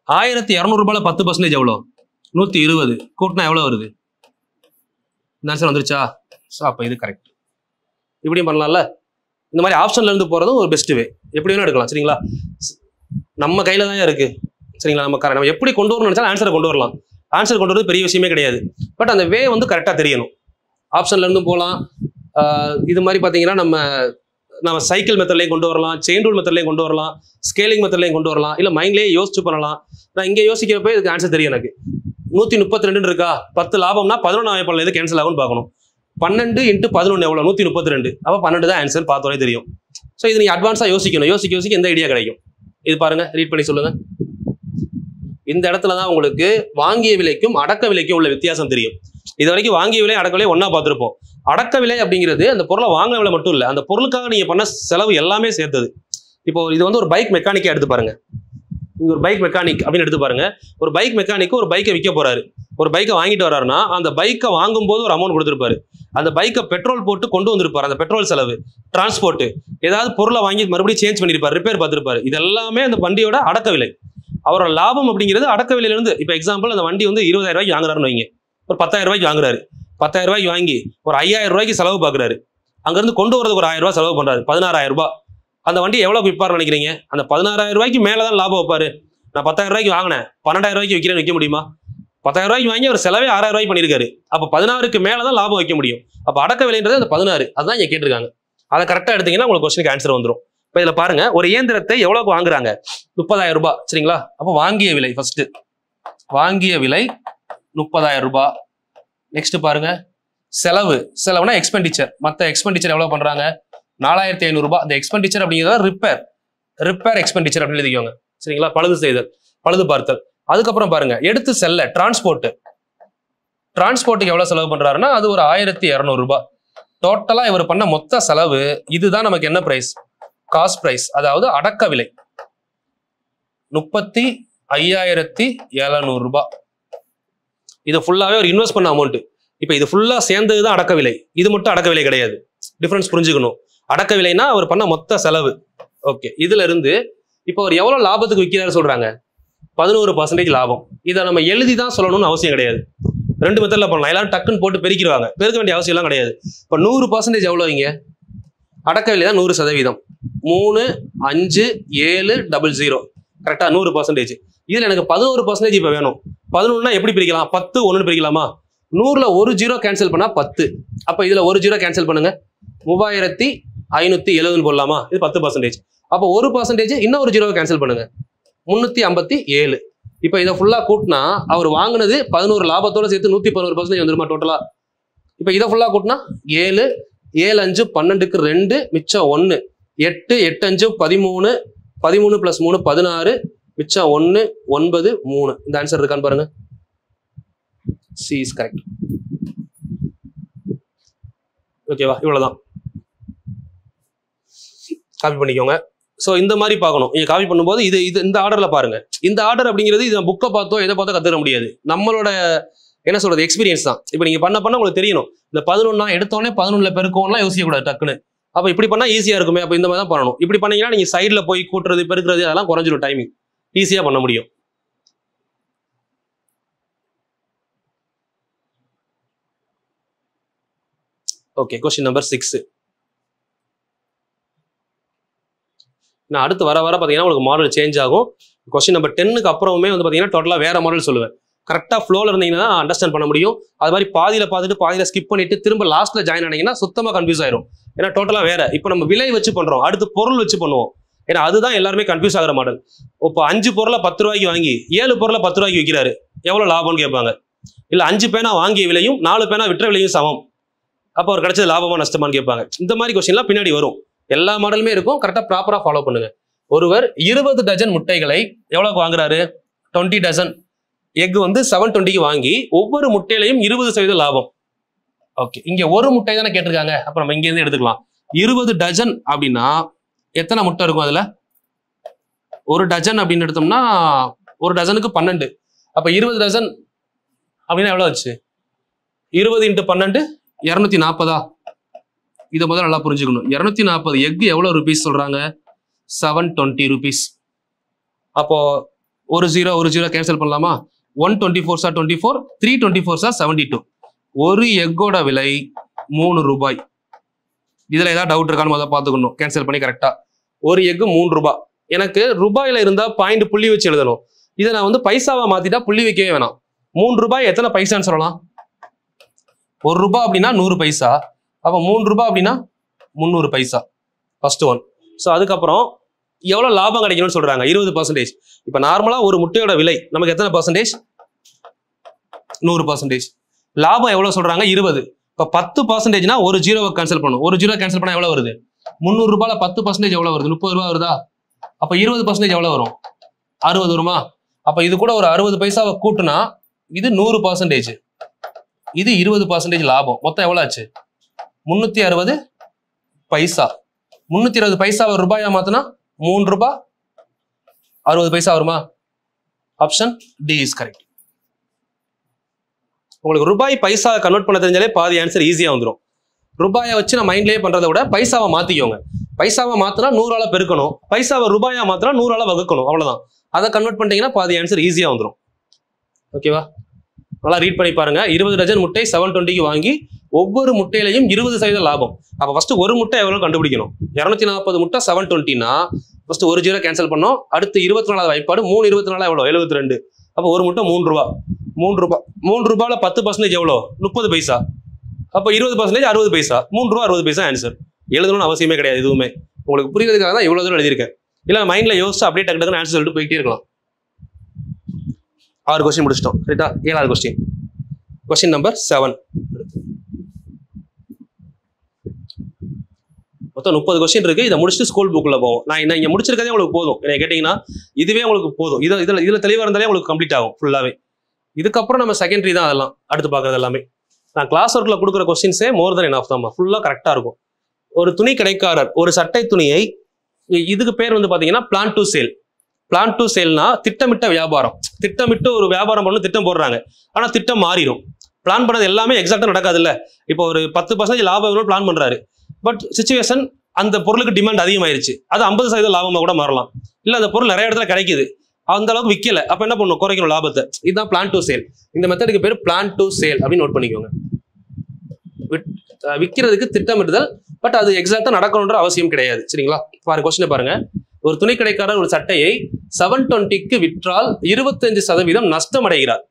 [SPEAKER 2] 1200 ரூபாயில 10% எவ்வளோ? 120. கூட்டினா எவ்வளவு வருது? இந்த ஆன்சர் வந்துருச்சா? அப்ப இது கரெக்ட். இப்படியும் பண்ணலாம்ல. இந்த மாதிரி ஆப்ஷன்ல இருந்து போறதும் ஒரு பெஸ்ட் வே. எப்படி வேணும் எடுக்கலாம். சரிங்களா? நம்ம கையில தான் இருக்கு. சரிங்களா? நம்ம எப்படி கொண்டு வரணும்னு நினைச்சாலும் ஆன்சரை கொண்டு வரலாம். ஆன்சர் கொண்டு வரது பெரிய விஷயமே கிடையாது. பட் அந்த வே வந்து கரெக்டா தெரியணும். ஆப்ஷன்ல இருந்து போகலாம். இது மாதிரி பாத்தீங்கன்னா நம்ம சைக்கிள் மெத்தட்லையும் கொண்டு வரலாம், செயின் ரூல் மெத்தட்லையும் கொண்டு வரலாம், ஸ்கேலிங் மெத்தட்லையும் கொண்டு வரலாம், இல்ல மைண்ட்லயே யோசிச்சு பண்ணலாம். நான் இங்கே யோசிக்கிறப்ப இதுக்கு ஆன்சர் தெரியும் எனக்கு. 132 இருக்கா, 10 லாபம்னா 11 பண்ணல, எது கேன்சல் ஆகும்னு பார்க்கணும். 12 × 11 எவ்வளவு? 132. அப்ப 12 தான் ஆன்சர். பார்த்தோன்னே தெரியும். ஸோ இது நீங்க அட்வான்ஸா யோசிக்கணும். யோசிக்க எந்த ஐடியா கிடைக்கும். இது பாருங்க, ரீட் பண்ணி சொல்லுங்க. இந்த இடத்துல தான் உங்களுக்கு வாங்கிய விலைக்கும் அடக்க விலைக்கும் உள்ள வித்தியாசம் தெரியும். இது வரைக்கும் வாங்கிய விலை அடக்க விலை ஒன்னா பார்த்துருப்போம். அடக்க விலை அப்படிங்கிறது அந்த பொருளை வாங்கின விலை மட்டும் இல்லை, அந்த பொருளுக்காக நீங்க பண்ண செலவு எல்லாமே சேர்த்தது. இப்போ இது வந்து ஒரு பைக் மெக்கானிக்கா எடுத்து பாருங்க. இங்க ஒரு பைக் மெக்கானிக் அப்படின்னு எடுத்து பாருங்க. ஒரு பைக் மெக்கானிக்கு ஒரு பைக்கை விற்க போறாரு. ஒரு பைக்கை வாங்கிட்டு வர்றாருன்னா அந்த பைக்கை வாங்கும் போது ஒரு அமௌண்ட் கொடுத்துருப்பாரு. அந்த பைக்கை பெட்ரோல் போட்டு கொண்டு வந்திருப்பாரு. அந்த பெட்ரோல் செலவு, டிரான்ஸ்போர்ட், ஏதாவது பொருளை வாங்கி மறுபடியும் சேஞ்ச் பண்ணிருப்பாரு, ரிப்பேர் பார்த்திருப்பாரு. இது எல்லாமே அந்த வண்டியோட அடக்க விலை. அவரோட லாபம் அப்படிங்கிறது அடக்க விலையில இருந்து. இப்போ எக்ஸாம்பிள் அந்த வண்டி வந்து 20,000 ரூபாய்க்கு வாங்குறாருன்னு வைங்க. ஒரு 10,000 ரூபாய்க்கு வாங்குறாரு. 10,000 ரூபாய்க்கு வாங்கி ஒரு 5,000 ரூபாய்க்கு செலவு பார்க்குறாரு. அங்கிருந்து கொண்டு வரதுக்கு ஒரு 1000 ரூபாய் செலவு பண்றாரு. 16,000 ரூபாய். அந்த வண்டி எவ்வளவு விற்பாருன்னு நினைக்கிறீங்க? அந்த 16,000 ரூபாய்க்கு மேலதான் லாபம் வைப்பாரு. நான் 10,000 ரூபாய்க்கு வாங்கினேன், 12,000 ரூபாய்க்கு விற்கிறேன், விற்க முடியுமா? 10,000 ரூபாய்க்கு வாங்கி ஒரு செலவே 6,000 ரூபாய்க்கு பண்ணிருக்காரு. அப்ப 16க்கு மேலதான் லாபம் வைக்க முடியும். அப்ப அடக்க விலைன்றது அந்த 16. அதான் இங்க கேட்டிருக்காங்க. அதை கரெக்டா எடுத்தீங்கன்னா உங்களுக்கு கொஸ்டினுக்கு ஆன்சர் வந்துடும். இப்ப இதுல பாருங்க, ஒரு இயந்திரத்தை எவ்வளவுக்கு வாங்குறாங்க? 30,000 ரூபாய். சரிங்களா? அப்ப வாங்கிய விலை ஃபர்ஸ்ட், வாங்கிய விலை 30,000 ரூபாய். நெக்ஸ்ட் பாருங்க, செலவுனா எக்ஸ்பெண்டிச்சர். மத்த எக்ஸ்பெண்டிச்சர் எவ்வளவு பண்றாங்க? 4,500 ரூபாய். அந்த எக்ஸ்பெண்டிச்சர் அப்படிங்கிறத ரிப்பேர் எக்ஸ்பெண்டிச்சர் அப்படின்னு எழுதிக்கோங்க. சரிங்களா? பழுது செய்தல், பழுது பார்த்தல். அதுக்கப்புறம் பாருங்க, எடுத்து செல்ல டிரான்ஸ்போர்ட்டுக்கு எவ்வளவு செலவு பண்றாருன்னா அது ஒரு 1,200 ரூபாய். டோட்டலா இவர் பண்ண மொத்த செலவு இதுதான். நமக்கு என்ன பிரைஸ்? காஸ்ட் பிரைஸ், அதாவது அடக்க விலை 35,700 ரூபாய். இது ஃபுல்லாவே ஒரு இன்வெஸ்ட் பண்ண அமௌண்ட். இப்ப இது ஃபுல்லா சேர்ந்ததுதான் அடக்க விலை. இது மட்டும் அடக்க விலை கிடையாது. டிஃபரன்ஸ் புரிஞ்சுக்கணும். அடக்க விலைனா அவர் பண்ண மொத்த செலவு. ஓகே, இதுல இருந்து இப்போ அவர் எவ்வளவு லாபத்துக்கு விற்கிறாரு சொல்றாங்க? 11% லாபம். இதை நம்ம எழுதி தான் சொல்லணும்னு அவசியம் கிடையாது. 2 மெத்தட்ல பண்ணலாம். எல்லாரும் டக்குன்னு போட்டு பெருக்கிடுவாங்க. பெருக்க வேண்டிய அவசியம் எல்லாம் கிடையாது. இப்போ 100% எவ்வளவு? இங்க அடக்க விலை தான் 100%. 3,5,7,00. கரெக்டா? 100%. இதுல எனக்கு 11% இப்ப வேணும். 11னா எப்படி பிரிக்கலாம்? 10 1 பிரிக்கலாமா? 100ல ஒரு 0 கேன்சல் பண்ணா 10. அப்ப இதுல ஒரு 0 கேன்சல் பண்ணுங்க. 3,570 போடலாமா? இது 10%. அப்போ 1% இன்னொரு 0 கேன்சல் பண்ணுங்க. 357. இப்ப இதை ஃபுல்லா கூட்டினா அவர் வாங்கினது 11 லாபத்தோட சேர்த்து 111% வந்துருமா டோட்டலா? இப்ப இதை ஃபுல்லா கூட்டினா 7, 7 5 12க்கு 2 மிச்சம் 1, 8 8 5 13, 13 + 3 16, மிச்சம் 1 9 3. இந்த ஆன்சர் இருக்கான்னு பாருங்க. C is correct. ஓகேவா? இவ்வளவுதான். காப்பி பண்ணிக்கோங்க. ஸோ இந்த மாதிரி பார்க்கணும். நீங்க காப்பி பண்ணும்போது இது இந்த ஆர்டர்ல பாருங்க. இந்த ஆர்டர் அப்படிங்கிறது இது புக்கை பார்த்தோ எதை பார்த்தோ கத்துக்க முடியாது. நம்மளோட என்ன சொல்றது எக்ஸ்பீரியன்ஸ் தான். இப்போ நீங்க பண்ண உங்களுக்கு தெரியணும். இந்த 11 எடுத்தோடனே 11ல பெருக்கம்லாம் யோசிக்கக்கூடாது டக்குன்னு. அப்ப இப்படி பண்ணா ஈஸியா இருக்குமே, அப்ப இந்த மாதிரி தான் பண்ணணும். இப்படி பண்ணீங்கன்னா நீங்க சைட்ல போய் கூட்டுறது பெருக்கிறது அதெல்லாம் குறைஞ்சிடும். டைமிங் ஈஸியா பண்ண முடியும். Okay, question number 6. நான் அடுத்து வர பார்த்தீங்கன்னா உங்களுக்கு மாடல் சேஞ்ச் ஆகும். கொஸ்டின் நம்பர் 10க்கு அப்புறமே வந்து பார்த்தீங்கன்னா டோட்டலாக வேற மாடல் சொல்லுவேன். கரெக்டாக ஃப்ளோவில் இருந்தீங்கன்னா அண்டர்ஸ்டாண்ட் பண்ண முடியும். அது மாதிரி பாதியில் பார்த்துட்டு பாதியில் ஸ்கிப் பண்ணிட்டு திரும்ப லாஸ்ட்ல ஜாயின் ஆனீங்கன்னா சுத்தமாக கன்ஃபியூஸ் ஆயிரும். ஏன்னா டோட்டலாக வேற. இப்போ நம்ம விலை வச்சு பண்றோம், அடுத்து பொருள் வச்சு பண்ணுவோம். ஏன்னா அதுதான் எல்லாருமே கன்ஃபியூஸ் ஆகிற மாடல். இப்போ 5 பொருளை 10 ரூபாய்க்கு வாங்கி 7 பொருளை 10 ரூபாய்க்கு விற்கிறாரு, எவ்வளவு லாபம்னு கேட்பாங்க. இல்ல 5 பேனா வாங்கிய விலையும் 4 பேனா விற்ற விலையும் சமம், அப்போ அவர் கிடைச்சது லாபமா நஷ்டமான்னு கேட்பாங்க. இந்த மாதிரி கொஸ்டின்லாம் பின்னாடி வரும். எல்லா மாடலுமே இருக்கும். கரெக்டாக ப்ராப்பரா ஃபாலோ பண்ணுங்க. ஒருவர் 20 டஜன் முட்டைகளை எவ்வளவுக்கு வாங்குறாரு? 20 டஜன் எக் வந்து 720க்கு வாங்கி ஒவ்வொரு முட்டையிலையும் 20% லாபம். ஓகே, இங்க ஒரு முட்டை தானே கேட்டிருக்காங்க. அப்ப நம்ம இங்க இருந்து எடுத்துக்கலாம். 20 டஜன் அப்படின்னா எத்தனை முட்டை இருக்கும் அதுல? ஒரு டஜன் அப்படின்னு எடுத்தோம்னா ஒரு டஜனுக்கு 12. அப்ப 20 டஜன் அப்படின்னா எவ்வளவு ஆச்சு? 20 × 12 240. இதை முதல்ல நல்லா புரிஞ்சுக்கணும். 240 எக் எவ்வளவு ருபீஸ் சொல்றாங்க? 720 rupees. அப்போ ஒரு ஜீரோ கேன்சல் பண்ணலாமா? 124 சார் 24, 324 சார் 72. ஒரு எக்கோட விலை 3 ரூபாய். இதுல ஏதாவது டவுட் இருக்கான்னு முதல்ல பார்த்துக்கணும். கேன்சல் பண்ணி கரெக்டா. ஒரு எக்கு 3 ரூபாய். எனக்கு ரூபாயில இருந்தா பாயிண்ட் புள்ளி வச்சு எழுதணும். இதை நான் வந்து பைசாவா மாத்திட்டா புள்ளி வைக்கவே வேணாம். 3 ரூபாய் எத்தனை பைசான்னு சொல்லலாம்? 1 ரூபாய் அப்படின்னா 100 பைசா. அப்ப 3 ரூபாய் அப்படின்னா 300 பைசா. First one. ஸோ அதுக்கப்புறம் எவ்வளவு லாபம் கிடைக்கணும்னு சொல்றாங்க? 20%. இப்ப நார்மலா ஒரு முட்டையோட விலை நமக்கு எத்தனை பர்சன்டேஜ்? 100%. லாபம் எவ்வளவு சொல்றாங்க? 20. இப்ப 10%னா ஒரு ஜீரோவை கேன்சல் பண்ணும். ஒரு ஜீரோ கேன்சல் பண்ணா எவ்வளவு வருது? 300 ரூபாயில 10% எவ்வளவு வருது? 30 ரூபாய் வருதா? அப்ப 20% எவ்வளவு வரும்? 60 வருமா? அப்ப இது கூட ஒரு 60 பைசாவை கூட்டுனா இது 100%. இது 20% லாபம். மொத்தம் எவ்வளவு ஆச்சு? 360 பைசா. 320 பைசாவை ரூபாயா மாத்தினா 3 ரூபாய் 60 பைசா வருமா? Option D is correct. உங்களுக்கு ரூபாய் பைசா கன்வெர்ட் பண்ண தெரிஞ்சாலே பாதி ஆன்சர் ஈஸியா வந்துடும். ரூபாயை வச்சு நான் மைண்ட்லயே பண்றதை விட பைசாவை மாத்திக்கோங்க. பைசாவை மாத்தினா 100ஆல பெருக்கணும், பைசாவை ரூபாயா மாத்தினா 100ஆல வகுக்கணும். அவ்வளவுதான். அதை கன்வெர்ட் பண்ணிட்டீங்கன்னா பாதி ஆன்சர் ஈஸியா வந்துடும். ஓகேவா? நல்லா ரீட் பண்ணி பாருங்க. 20 டஜன் முட்டை 720க்கு வாங்கி ஒவ்வொரு முட்டையிலையும் 20% லாபம். அப்ப ஃபர்ஸ்ட் ஒரு முட்டை எவ்வளவு கண்டுபிடிக்கணும்? 240 முட்டை 720னா ஃபர்ஸ்ட் ஒரு ஜீரோ கேன்சல் பண்ணோம். அடுத்து 24வது வாய்ப்பாடு 3 24 எவ்வளவு? 72. அப்ப ஒரு முட்டை 3 ரூபாய். 3 ரூபாயில 10% எவ்வளவு? 30 பைசா. அப்ப 20% 60 பைசா. 3 ரூபாய் 60 பைசா ஆன்சர். எழுதணும்னு அவசியமே கிடையாது. எதுவுமே உங்களுக்கு புரியுறதுக்காக தான் இவ்வளவு தூரம் எழுதியிருக்கேன். இல்ல மைண்ட்ல யோசிச்சு அப்படியே டக்கு டக்குன்னு ஆன்சர் சொல்லிட்டு போயிட்டே இருக்கலாம். 6 கொஸ்டின் முடிச்சிட்டோம். ரைட்டா? 7வது கொஸ்டின். Question number 7. மொத்தம் 30 கொஸ்டின் இருக்கு. இதை முடிச்சுட்டு ஸ்கூல் புக்ல போவோம். நான் இங்க முடிச்சிருக்கதே உங்களுக்கு போதும். என்ன கேட்டீங்கன்னா இதுவே உங்களுக்கு போதும். இதுல தெளிவா இருந்தாலே உங்களுக்கு கம்ப்ளீட் ஆகும் ஃபுல்லாவே. இதுக்கப்புறம் நம்ம செகண்டரி தான் அதெல்லாம் அடுத்து பார்க்கறது எல்லாமே. நான் கிளாஸ் ஒர்க்ல கொடுக்குற கொஸ்டின்ஸே மோர் தென் எனஃப் தான். ஃபுல்லா கரெக்டா இருக்கும். ஒரு துணி கடைக்காரர் ஒரு சட்டை துணியை, இதுக்கு பேர் வந்து பாத்தீங்கன்னா plan to sale. Plan to சேல்னா திட்டமிட்ட வியாபாரம். திட்டமிட்டு ஒரு வியாபாரம் பண்ணணும் திட்டம் போடுறாங்க. ஆனா திட்டம் மாறிடும். பிளான் பண்ணது எல்லாமே எக்ஸாக்டா நடக்காது இல்ல. இப்போ ஒரு 10% லாபம் பிளான் பண்றாரு. பட் சிச்சுவேஷன் அந்த பொருளுக்கு டிமாண்ட் அதிகமாயிருச்சு. அது 50% லாபமா கூட மாறலாம். இல்ல அந்த பொருள் நிறைய இடத்துல கிடைக்குது, அந்த அளவுக்கு விற்கல. அப்ப என்ன பண்ணணும்? குறைக்கணும் லாபத்தை. இதுதான் பிளான் டு சேல். இந்த மெத்தடுக்கு பேர் பிளான் டு சேல் அப்படின்னு நோட் பண்ணிக்கோங்க. விற்கிறதுக்கு திட்டமிடுதல். பட் அது எக்ஸாக்டா நடக்கணும்ன்ற அவசியம் கிடையாது. சரிங்களா? பாருங்க கொஸ்டினை பாருங்க. ஒரு துணி கடைக்காரர் ஒரு சட்டையை 720க்கு விற்றால் 25% நஷ்டம் அடைகிறார்.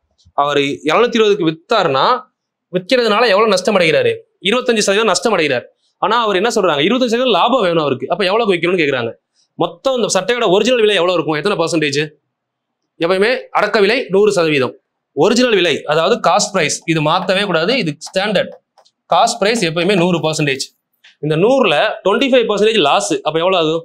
[SPEAKER 2] அவர் 220க்கு வித்தாருன்னா விற்கிறதுனால எவ்வளவு நஷ்டம் அடைகிறாரு? 25% நஷ்டம் அடைகிறார். ஆனா அவர் என்ன சொல்றாங்க? 25% லாபம் வேணும் அவருக்கு. அப்ப எவ்வளவு வைக்கணும்னு கேக்குறாங்க. மொத்தம் இந்த சட்டையோட ஒரிஜினல் விலை எவ்வளவு இருக்கும்? எத்தனை பர்சன்டேஜ்? எப்பயுமே அடக்க விலை 100%. ஒரிஜினல் விலை அதாவது காஸ்ட் பிரைஸ், இது மாத்தவே கூடாது. இது ஸ்டாண்டர்ட். காஸ்ட் பிரைஸ் எப்பயுமே 100%. இந்த 100ல 25% லாஸ். அப்ப எவ்வளவு ஆகும்?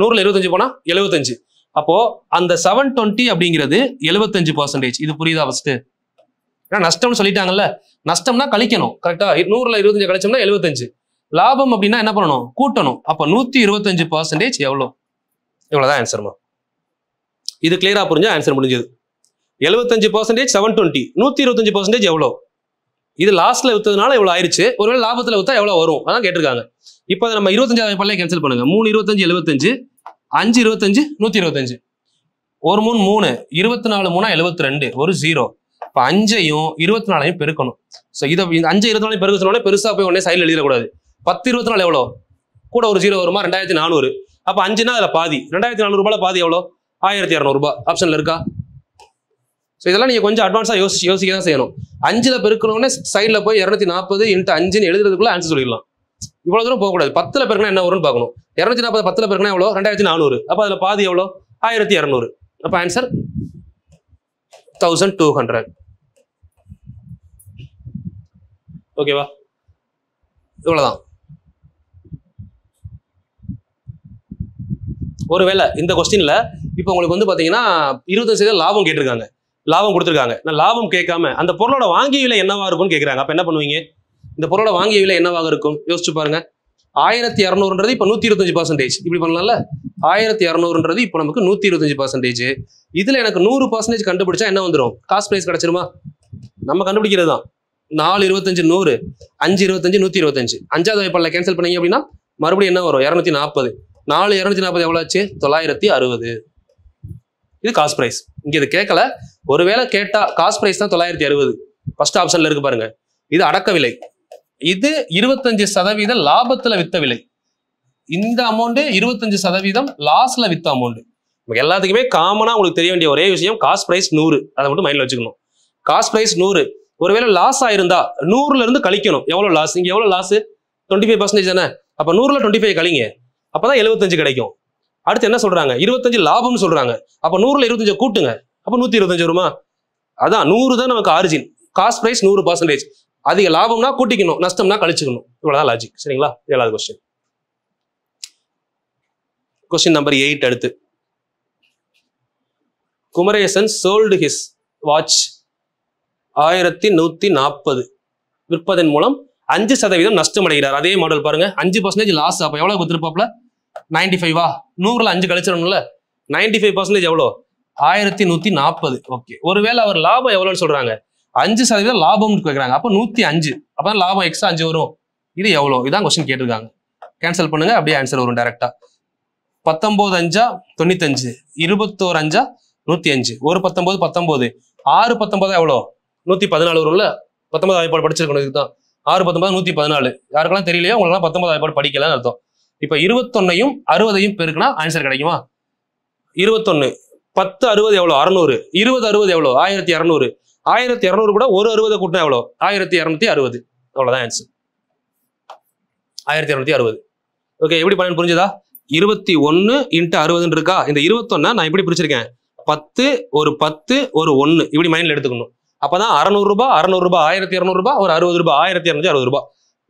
[SPEAKER 2] 100ல 25 போனா 75. அப்போ அந்த 720 அப்படிங்கிறது 75%. இது புரியுதா? ஃபர்ஸ்ட் ஏன்னா நஷ்டம்னு சொல்லிட்டாங்கல்ல. நஷ்டம்னா கழிக்கணும். கரெக்டா? 100ல 25 கழிச்சோம்னா 75. லாபம் அப்படின்னா என்ன பண்ணணும்? கூட்டணும். அப்ப 125% எவ்வளவு? இவ்வளவுதான் ஆன்சர்மா. இது கிளியரா புரிஞ்சா ஆன்சர் முடிஞ்சது. 75% 720. 125% எவ்வளவு? இது லாஸ்ட்ல வித்ததுனால எவ்வளவு ஆயிருச்சு. ஒருவேளை லாபத்துல வித்தா எவ்வளவு வரும் அதான் கேட்டிருக்காங்க. இப்ப நம்ம 25வது பல்லே கேன்சல் பண்ணுங்க. 3 25 75, 5 25 125, 1 3 3, 24 3 72, ஒரு 0. இப்ப 5ஐயும் 24ஐயும் பெருக்கணும். சோ இதை 5 24 பெருக்க சொன்னோட பெருசா போய் உடனே சைடுல எழுதிடக்கூடாது. 10 24 எவ்வளோ? கூட ஒரு 0 வருமா? 2400. அப்ப 5னா அதுல பாதி. 2400 ரூபாய் பாதி எவ்வளோ? 1200 ரூபாய். ஆப்ஷன்ல இருக்கா? ஸோ இதெல்லாம் நீங்க கொஞ்சம் அட்வான்ஸா யோசிக்க தான் செய்யணும். 5ல பெருக்கணும்னே சைட்ல போய் 240 × 5ன்னு எழுதுறதுக்குள்ள ஆன்சர் சொல்லிடலாம். இவ்வளவு தூரம் போகக்கூடாது. 10ல பெருக்கினா என்ன வரும்னு பார்க்கணும். 240 10ல பெருக்கினா எவ்வளோ? 2400. அப்ப அதுல பாதி எவ்வளோ? 1200. அப்ப ஆன்சர் 1200. ஓகேவா? இவ்வளவுதான். ஒருவேளை இந்த கொஸ்டின்ல இப்ப உங்களுக்கு வந்து பாத்தீங்கன்னா 25% லாபம் கேட்டிருக்காங்க, லாபம் கொடுத்துருக்காங்க. நான் லாபம் கேட்காம அந்த பொருளோட வாங்கிய விலை என்னவா இருக்கும்னு கேட்கறாங்க. அப்ப என்ன பண்ணுவீங்க? இந்த பொருளோட வாங்கிய விலை என்னவாக இருக்கும்? யோசிச்சு பாருங்க. 1200ன்றது இப்போ 125%. இப்படி பண்ணலாம்ல. 1200ன்றது இப்போ நமக்கு 125%. இதுல எனக்கு 100% கண்டுபிடிச்சா என்ன வந்துடும்? காஸ்ட் பிரைஸ் கிடைச்சிருமா? நம்ம கண்டுபிடிக்கிறது தான். 425 100, 525 125. அஞ்சாவது வாய்ப்பாளர் கேன்சல் பண்ணீங்க அப்படின்னா மறுபடியும் என்ன வரும்? 240. 4 240 எவ்வளவு ஆச்சு? 960. இது காஸ்ட் பிரைஸ். இங்க இது கேட்கல. ஒருவேளை கேட்டா காஸ்ட் பிரைஸ் தான் 960. ஃபர்ஸ்ட் ஆப்ஷன்ல இருக்கு பாருங்க. இது அடக்க விலை. இது 25% லாபத்துல வித்த விலை. இந்த அமௌண்ட் 25% லாஸ்ல வித்த அமௌண்ட். எல்லாத்துக்குமே காமனா உங்களுக்கு தெரிய வேண்டிய ஒரே விஷயம் காஸ்ட் பிரைஸ் 100. அதை மட்டும் மைண்ட்ல வச்சுக்கணும். Cost price 100. ஒருவேளை லாஸ் ஆயிருந்தா 100ல இருந்து கழிக்கணும். எவ்வளவு லாஸ்? இங்க எவ்வளவு லாஸ்? 25% தானே. அப்ப 100ல 25 கழிங்க. அப்பதான் 75 கிடைக்கும். அடுத்து என்ன சொல்றாங்க? 25 லாபம்னு சொல்றாங்க. அப்ப 100ல 25 கூட்டுங்க. அப்ப 125 வருமா? அதான் 100 தான் நமக்கு ஆரிஜின். Cost price 100%. அதிக லாபம்னா கூட்டிக்கணும், நஷ்டம்னா கழிச்சுக்கணும். இவ்வளவுதான் லாஜிக். சரிங்களா? 7வது கொஸ்டின். கொஸ்டின் நம்பர் 8 அடுத்து. குமரேசன் sold his watch 1140 விற்பதன் மூலம் 5% நஷ்டம் அடைகிறார். அதே மாடல் பாருங்க. 5% லாஸ். அப்ப எவ்வளவு வித்திருப்பாப்ல? 95. 100ல 5 கழிச்சிடணும்ல. 95% எவ்வளோ? 1140. ஓகே. ஒருவேளை அவர் லாபம் எவ்வளவுன்னு சொல்றாங்க? 5% லாபம்னு கேட்கறாங்க. அப்ப 105. அப்பதான் லாபம் எக்ஸ்ட்ரா 5 வரும். இது எவ்வளவு? இதான் கொஸ்டின் கேட்டிருக்காங்க. கேன்சல் பண்ணுங்க. அப்படியே ஆன்சர் வரும் டைரக்டா. 19 5 95, 21 5 105, 1 19 19, 6 19 எவ்வளோ? 114 வரும்ல. 19 வாய்ப்பாடு படிச்சிருக்கணும். இதுதான் 6 19 114. யாருக்கெல்லாம் தெரியலையோ உங்களுக்கெல்லாம் 19 வாய்ப்பாடு படிக்கலன்னு அர்த்தம். இப்ப 21ஐயும் 60ஐயும் பெருக்குனா ஆன்சர் கிடைக்குமா? 21 10 60 எவ்வளோ? 600. 20 60 எவ்வளோ? 1200. 1200 கூட ஒரு 60 கூட்டினா எவ்வளோ? 1260. அவ்வளவுதான் ஆன்சர். 1260. ஓகே. எப்படி பண்ணு புரிஞ்சுதா? 21 × 60 இருக்கா? இந்த 21 நான் எப்படி பிரிச்சிருக்கேன்? 10 ஒரு 10 ஒரு 1 இப்படி மைண்ட்ல எடுத்துக்கணும். அப்பதான் 600 ரூபாய் 600 ரூபாய் 1200 ரூபாய் ஒரு 60 ரூபாய் 1260 ரூபாய்.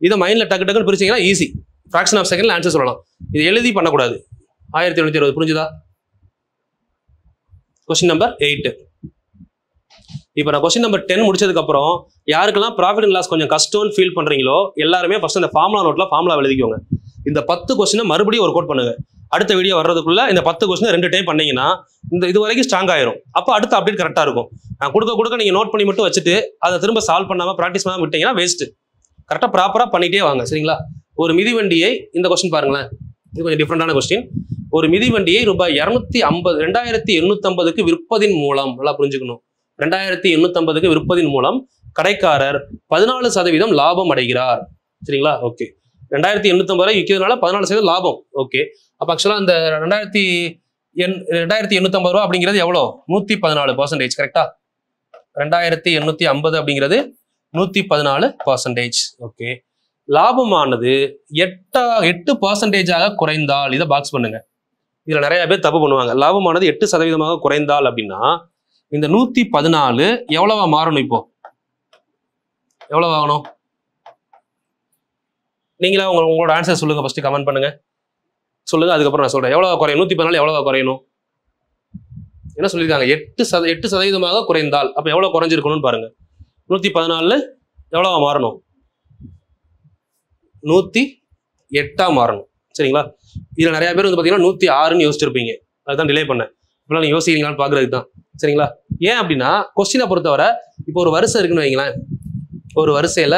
[SPEAKER 2] இதை மைண்ட்ல டக்கு டக்குன்னு பிரிச்சீங்கன்னா ஈஸி. ஃபிராக்ஷன் ஆஃப் செகண்ட்ல ஆன்சர் சொல்லலாம். இது எழுதி பண்ணக்கூடாது. 1760. புரிஞ்சுதா? Question number 8. இப்போ நான் கொஸ்டின் நம்பர் 10 முடிச்சதுக்கு அப்புறம் யாருக்கெல்லாம் ப்ராஃபிட் அண்ட் லாஸ் கொஞ்சம் கஷ்டம்னு ஃபீல் பண்றீங்களோ எல்லாருமே ஃபர்ஸ்ட் அந்த ஃபார்முலா நோட்ல ஃபார்முலா எழுதிக்கோங்க. இந்த 10 கொஸ்டினை மறுபடியும் ஒரு கோட் பண்ணுங்க. அடுத்த வீடியோ வர்றதுக்குள்ள இந்த 10 கொஸ்டின் 2 டைம் பண்ணீங்கன்னா இது வரைக்கும் ஸ்ட்ராங் ஆயிரும். அப்போ அடுத்த அப்டேட் கரெக்டா இருக்கும். நான் கொடுக்க நீங்க நோட் பண்ணி மட்டும் வச்சுட்டு அதை திரும்ப சால்வ் பண்ணாம ப்ராக்டிஸ் பண்ணாம விட்டீங்கன்னா வேஸ்ட். கரெக்டா ப்ராப்பரா பண்ணிட்டே வாங்க. சரிங்களா? ஒரு மிதிவண்டியை, இந்த கொஸ்டின் பாருங்களேன். இது கொஞ்சம் டிஃப்ரெண்டான கொஸ்டின். ஒரு மிதிவண்டியை ரூபாய் 2850க்கு விற்பதின் மூலம், நல்லா புரிஞ்சுக்கணும், 2850க்கு விற்பதின் மூலம் கடைக்காரர் 14% லாபம் அடைகிறார். சரிங்களா? ஓகே. 2850 விற்கிறதுனால 14% லாபம். ஓகே. அப்ப ஆக்சுவலா இந்த 2850 ரூபா அப்படிங்கிறது எவ்வளோ? 114%. கரெக்டா? 2850 அப்படிங்கிறது 114%. ஓகே. லாபமானது 8% குறைந்தால், இதை பாக்ஸ் பண்ணுங்க. இதுல நிறைய பேர் தப்பு பண்ணுவாங்க. லாபமானது 8% குறைந்தால் அப்படின்னா இந்த 114 எவ்வளவா மாறணும்? இப்போ எவ்வளவு ஆகணும்? நீங்களா உங்களோட ஆன்சர் சொல்லுங்க. ஃபர்ஸ்ட் கமெண்ட் பண்ணுங்க, சொல்லுங்க. அதுக்கப்புறம் நான் சொல்றேன். எவ்வளவு குறையும்? 114 எவ்வளவு குறையணும்? என்ன சொல்லியிருக்காங்க? 8% குறைந்தால். அப்ப எவ்வளவு குறைஞ்சிருக்கணும்னு பாருங்க. 114 எவ்வளவா மாறணும்? 108 மாறணும். சரிங்களா? இதுல நிறைய பேர் வந்து பாத்தீங்கன்னா 106ன்னு யோசிச்சிருப்பீங்க. அதுதான் டிலே பண்ணேன். இப்பெல்லாம் நீங்க யோசிக்கிறீங்களான்னு பாக்குறதுக்கு தான். சரிங்களா? ஏன் அப்படின்னா கொஸ்டினை பொறுத்தவரை இப்போ ஒரு வரிசை இருக்குன்னு வைங்களேன். ஒரு வரிசையில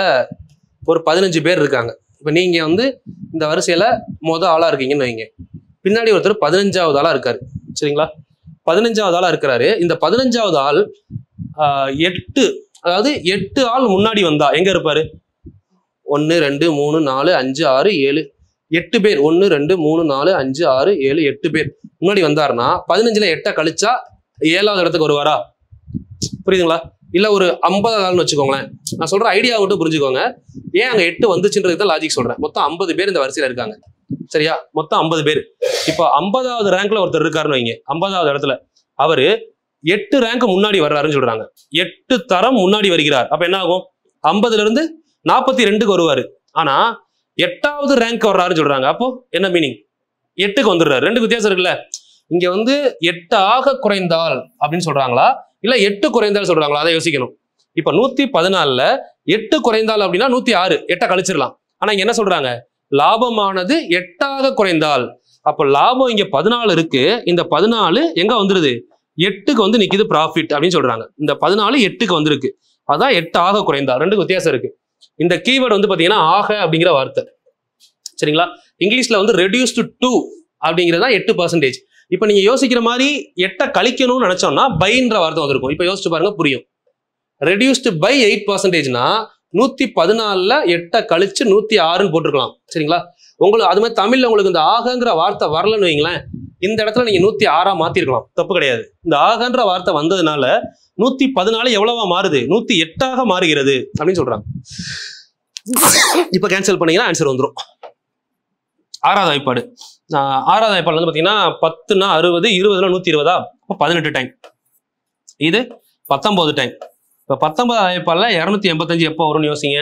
[SPEAKER 2] ஒரு 15 பேர் இருக்காங்க. இப்ப நீங்க வந்து இந்த வரிசையில ஆளா இருக்கீங்கன்னு வைங்க. பின்னாடி ஒருத்தர் 15வது ஆளா இருக்காரு. சரிங்களா? 15வது ஆளா இருக்கிறாரு. இந்த 15வது ஆள் 8 ஆள் முன்னாடி வந்தா எங்க இருப்பாரு? 1 2 3 4 5 6 7 8 பேர். 1 2 3 4 5 6 7 8 பேர் முன்னாடி வந்தாருன்னா 15ல 8 கழிச்சா 7வது இடத்துக்கு வருவாரா? புரியுதுங்களா? இல்ல ஒரு 50 ஆள்னு வச்சுக்கோங்களேன். நான் சொல்ற ஐடியா மட்டும் புரிஞ்சுக்கோங்க. ஏன் அங்க 8 வந்துச்சுன்றது தான் லாஜிக் சொல்றேன். மொத்தம் 50 பேர் இந்த வரிசையில இருக்காங்க. சரியா? மொத்தம் 50 பேர். இப்போ 50வது ரேங்க்ல ஒருத்தர் இருக்காருன்னு வைங்க. 50வது இடத்துல அவரு 8 ரேங்க் முன்னாடி வர்றாருன்னு சொல்றாங்க. 8 தரம் முன்னாடி வருகிறார். அப்ப என்ன ஆகும்? 50ல இருந்து 42க்கு வருவாரு. ஆனா 8வது ரேங்க் வர்றாருன்னு சொல்றாங்க. அப்போ என்ன மீனிங்? 8க்கு வந்துடுறாரு. 2க்கு வித்தியாசம் இருக்குல்ல. இங்க வந்து 8 ஆக குறைந்தால் அப்படின்னு சொல்றாங்களா, இல்ல 8 குறைந்தால் சொல்றாங்களா? அதை யோசிக்கணும். இப்ப 114ல 8 குறைந்தால் அப்படின்னா 106. 8 கழிச்சிடலாம். ஆனா இங்க என்ன சொல்றாங்க? லாபமானது 8ஆக குறைந்தால், அப்போ லாபம் இங்க 14 இருக்கு, இந்த 14 எங்க வந்துருது 8க்கு வந்து நிக்குது ப்ராஃபிட் அப்படின்னு சொல்றாங்க. இந்த 14 8க்கு வந்திருக்கு, அதான் 8ஆக குறைந்தால். ரெண்டுக்கு வித்தியாசம் இருக்கு. இந்த கீவேர்டு வந்து பாத்தீங்கன்னா ஆக அப்படிங்கிற வார்த்தை, சரிங்களா? இங்கிலீஷ்ல வந்து ரெடியூஸ்டு டு அப்படிங்கிறது தான் 8%. இப்போ நீங்க யோசிக்கிற மாதிரி 8 கழிக்கணும்னு நினைச்சோம்னா பைன்ற வார்த்தை வந்திருக்கும். இப்போ யோசிச்சு பாருங்க, புரியும். ரெடியூஸ்டு பை 8%னா 114ல 8 கழிச்சு 106ன்னு போட்டிருக்கலாம், சரிங்களா? உங்களுக்கு அது மாதிரி தமிழ்ல உங்களுக்கு இந்த ஆகங்கிற வார்த்தை வரலன்னு வைங்களேன், இந்த இடத்துல நீங்க 106ஆ மாத்திருக்கலாம், தப்பு கிடையாது. இந்த ஆகன்ற வார்த்தை வந்ததுனால 114 எவ்வளவா மாறுது, 108ஆக மாறுகிறது அப்படின்னு சொல்றாங்க. இப்ப கேன்சல் பண்ணீங்கன்னா ஆன்சர் வந்துடும். 6வது வாய்ப்பாடு. 6வது வாய்ப்பாடு வந்து பாத்தீங்கன்னா 10னா 60, 20னா 120, 18 டைம். இது 19 டைம். இப்போ 19வது வாய்ப்பாடுல 285 எப்போ வரும்னு யோசிங்க.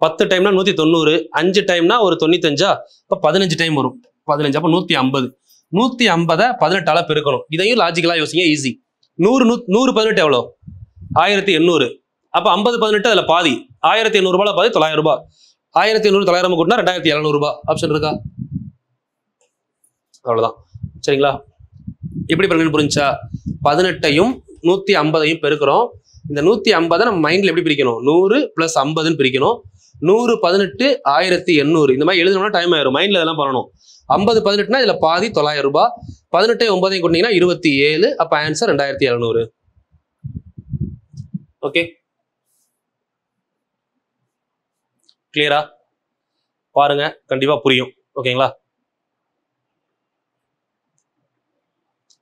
[SPEAKER 2] 10 டைம்னா 190, 5 டைம்னா ஒரு 95, இப்போ 15 டைம் வரும். 15 அப்போ 150. 150 18ஆல பெருக்கணும். இதையும் லாஜிக்கலா யோசிங்க, ஈஸி. 100 18 எவ்வளோ? 1800. அப்போ 50 18 அதுல பாதி 1800 ரூபாய், பாதி 900 ரூபாய். 1800 900 கூட்டினா 2700 ரூபாய். ஆப்ஷன் இருக்கா? அவ்வளவுதான், சரிங்களா? எப்படி பண்ணுன்னு புரிஞ்சா? 18ஐயும் 150ஐயும் பெருக்கிறோம். இந்த 150 நம்ம மைண்ட்ல எப்படி பிரிக்கணும்? 100 + 50ன்னு பிரிக்கணும். 100 18 1800 இந்த மாதிரி எழுதணும்னா டைம் ஆயிரும். மைண்ட்ல இதெல்லாம் பண்ணணும். 50 18னா இதுல பாதி 900 ரூபாய். 18 9 கொண்டீங்கன்னா 27. அப்ப ஆன்சர் 2700. ஓகே, கிளியரா? பாருங்க, கண்டிப்பா புரியும். ஓகேங்களா?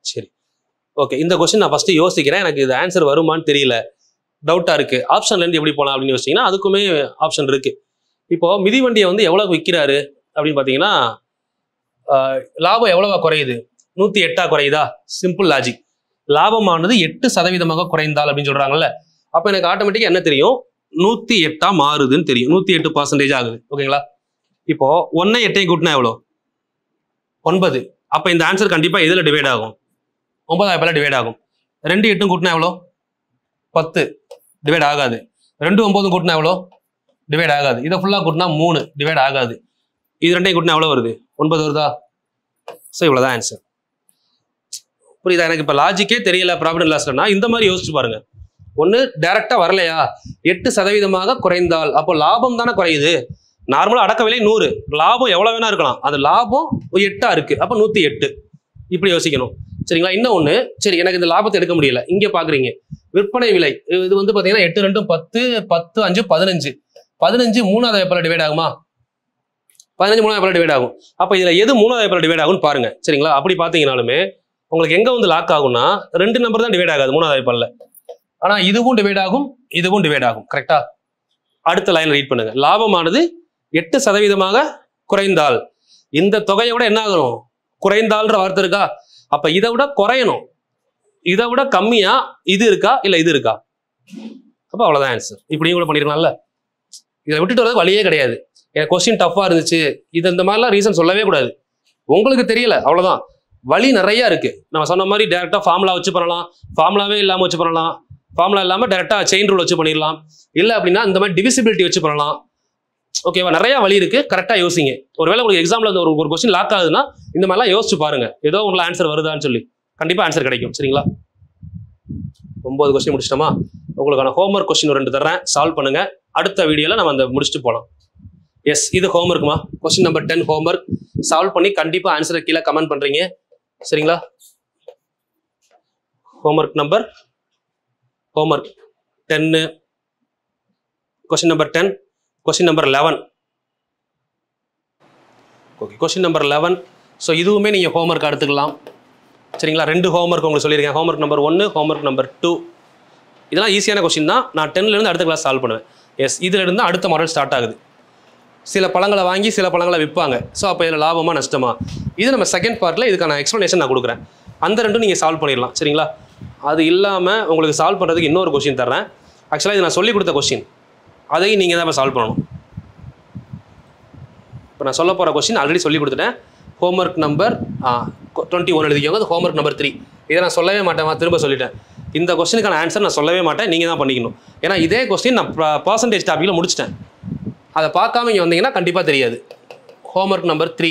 [SPEAKER 2] சரி, ஓகே. இந்த கொஸ்டின் நான் ஃபர்ஸ்ட் யோசிக்கிறேன், எனக்கு இது ஆன்சர் வருமானு தெரியல, டவுட்டா இருக்கு. ஆப்ஷன்ல இருந்து எப்படி போலாம் அப்படின்னு யோசிச்சீங்கன்னா அதுக்குமே ஆப்ஷன் இருக்கு. இப்போ மிதிவண்டியை வந்து எவ்வளவு விற்கிறாரு அப்படின்னு பாத்தீங்கன்னா, லாபம் எவ்வளவா குறையுது? 108ஆ குறையுதா? Simple logic. லாபமானது 8% குறைந்தால் அப்படின்னு சொல்றாங்கல்ல, அப்ப எனக்கு ஆட்டோமேட்டிக்கா என்ன தெரியும்? 108ஆ மாறுதுன்னு தெரியும். 108% ஆகுது. ஓகேங்களா? இப்போ 1 8 கூட்டினா எவ்வளோ? 9. அப்ப இந்த ஆன்சர் கண்டிப்பா எதுல டிவைட் ஆகும்? 9 டிவைட் ஆகும். 2 8 கூட்டினா எவ்வளோ? 10. டிவைட் ஆகாது. 2 9 கூட்டினா எவ்வளோ? டிவைட் ஆகாது. இதை ஃபுல்லா கூட்டினா 3 டிவைட் ஆகாது. இது 2 கூட்டினா எவ்வளோ வருது? 9 வருதா? ஸோ இவ்வளவுதான் ஆன்சர். புரியுதா? எனக்கு இப்ப லாஜிக்கே தெரியல ப்ராஃபிட் அண்ட் லாஸ்னா இந்த மாதிரி யோசிச்சு பாருங்க. ஒண்ணு டைரக்டா வரலையா, 8% குறைந்தால் அப்போ லாபம் தானே குறையுது. நார்மலா அடக்க விலை 100, லாபம் எவ்வளவு வேணா இருக்கலாம், அது லாபம் 8ஆ இருக்கு, அப்ப 108. இப்படி யோசிக்கணும், சரிங்களா? இன்னொன்னு, சரி எனக்கு இந்த லாபத்தை எடுக்க முடியல, இங்க பாக்குறீங்க விற்பனை விலை இது வந்து பாத்தீங்கன்னா 8 2 10 10 5 15 15 3வது வாய்ப்பால டிவைட் ஆகுமா? 15 3வது வாய்ப்பால டிவைட் ஆகும். அப்ப இதுல எது 3வது வாய்ப்பால டிவைட் ஆகும்னு பாருங்க, சரிங்களா? அப்படி பாத்தீங்கன்னாலுமே உங்களுக்கு எங்க வந்து லாக் ஆகும்னா 2 நம்பர் தான் டிவைட் ஆகாது 3வது வாய்ப்பால. ஆனா இதுவும் டிவைட் ஆகும், இதுவும் டிவைட் ஆகும். கரெக்டா? அடுத்த லைன் ரீட் பண்ணுங்க. லாபமானது 8% குறைந்தால், இந்த தொகையை விட என்ன ஆகணும்? குறைந்தால்ன்ற வார்த்தை இருக்கா? அப்ப இதை விட குறையணும். இதை விட கம்மியா இது இருக்கா இல்ல இது இருக்கா? அப்ப அவ்வளவுதான் ஆன்சர். இப்படியும் கூட பண்ணிருக்கலாம்ல. இதை விட்டுட்டு வரது வழியே கிடையாது. எனக்கு கொஸ்டின் டஃபா இருந்துச்சு, இது இந்த மாதிரிலாம் ரீசன் சொல்லவே கூடாது. உங்களுக்கு தெரியல, அவ்வளவுதான். வழி நிறைய இருக்கு. நம்ம சொன்ன மாதிரி டைரக்டா ஃபார்முலா வச்சு பண்ணலாம், ஃபார்முலாவே இல்லாம வச்சு பண்ணலாம், ஃபார்முலா இல்லாம டைரக்டா செயின் ரூல் வச்சு பண்ணிடலாம், இல்ல அப்படின்னா இந்த மாதிரி டிவிசிபிலிட்டி வச்சு பண்ணலாம். ஓகேவா? நிறைய வழி இருக்கு. கரெக்டா யோசிங்க. ஒருவேளை உங்களுக்கு எக்ஸாம்ல ஒரு கொஸ்டின் லாக் ஆகுதுன்னா இந்த மாதிரிலாம் யோசிச்சு பாருங்க, ஏதோ உங்களுக்கு ஆன்சர் வருதான்னு சொல்லி. கண்டிப்பா ஆன்சர் கிடைக்கும், சரிங்களா? 9 கொஸ்டின் முடிச்சிட்டோமா? உங்களுக்கான ஹோம்ஒர்க் கொஸ்டின் 2 தர்றேன், சால்வ் பண்ணுங்க. அடுத்த வீடியோல நம்ம அந்த முடிச்சுட்டு போலாம். எஸ், இது ஹோம்ஒர்க்குமா? Question number 10 homework. சால்வ் பண்ணி கண்டிப்பா ஆன்சரை கீழே கமெண்ட் பண்றீங்க, சரிங்களா? Homework 10, question number 10, question number 11. Okay, question number 11. So இதுவுமே நீங்கள் ஹோம்ஒர்க் எடுத்துக்கலாம், சரிங்களா? 2 ஹோம்ஒர்க் உங்களுக்கு சொல்லியிருக்கேன். Homework number 1, homework number 2. இதெல்லாம் ஈஸியான கொஸ்டின் தான். நான் 10லேருந்து அடுத்த கிளாஸ் சால்வ் பண்ணுவேன். எஸ், இதிலிருந்து அடுத்த மாடல் ஸ்டார்ட் ஆகுது. சில பழங்களை வாங்கி சில பழங்களை விற்பாங்க. ஸோ அப்போ இதில் லாபமா நஷ்டமா, இது நம்ம செகண்ட் பார்ட்டில் இதுக்கான எக்ஸ்ப்ளனேஷன் நான் கொடுக்குறேன். அந்த 2 நீங்கள் சால்வ் பண்ணிடலாம், சரிங்களா? அது இல்லாமல் உங்களுக்கு சால்வ் பண்ணுறதுக்கு இன்னொரு கொஸ்டின் தர்றேன். ஆக்சுவலாக இது நான் சொல்லிக் கொடுத்த கொஸ்டின், அதையும் நீங்கள் தான் இப்போ சால்வ் பண்ணணும். இப்போ நான் சொல்ல போகிற கொஸ்டின் ஆல்ரெடி சொல்லி கொடுத்துட்டேன். ஹோம்ஒர்க் நம்பர் 21 எழுதிக்கோங்க. அது ஹோம்ஒர்க் நம்பர் 3. இதை நான் சொல்லவே மாட்டேன், திரும்ப சொல்லிட்டேன். இந்த கொஸ்டினுக்கான ஆன்சர் நான் சொல்லவே மாட்டேன், நீங்கள் தான் பண்ணிக்கணும். ஏன்னா இதே கொஸ்டின் நான் பர்சன்டேஜ் டாப்பிக்கில் முடிச்சிட்டேன். அதை பார்க்காம இங்கே வந்தீங்கன்னா கண்டிப்பாக தெரியாது. Homework number 3.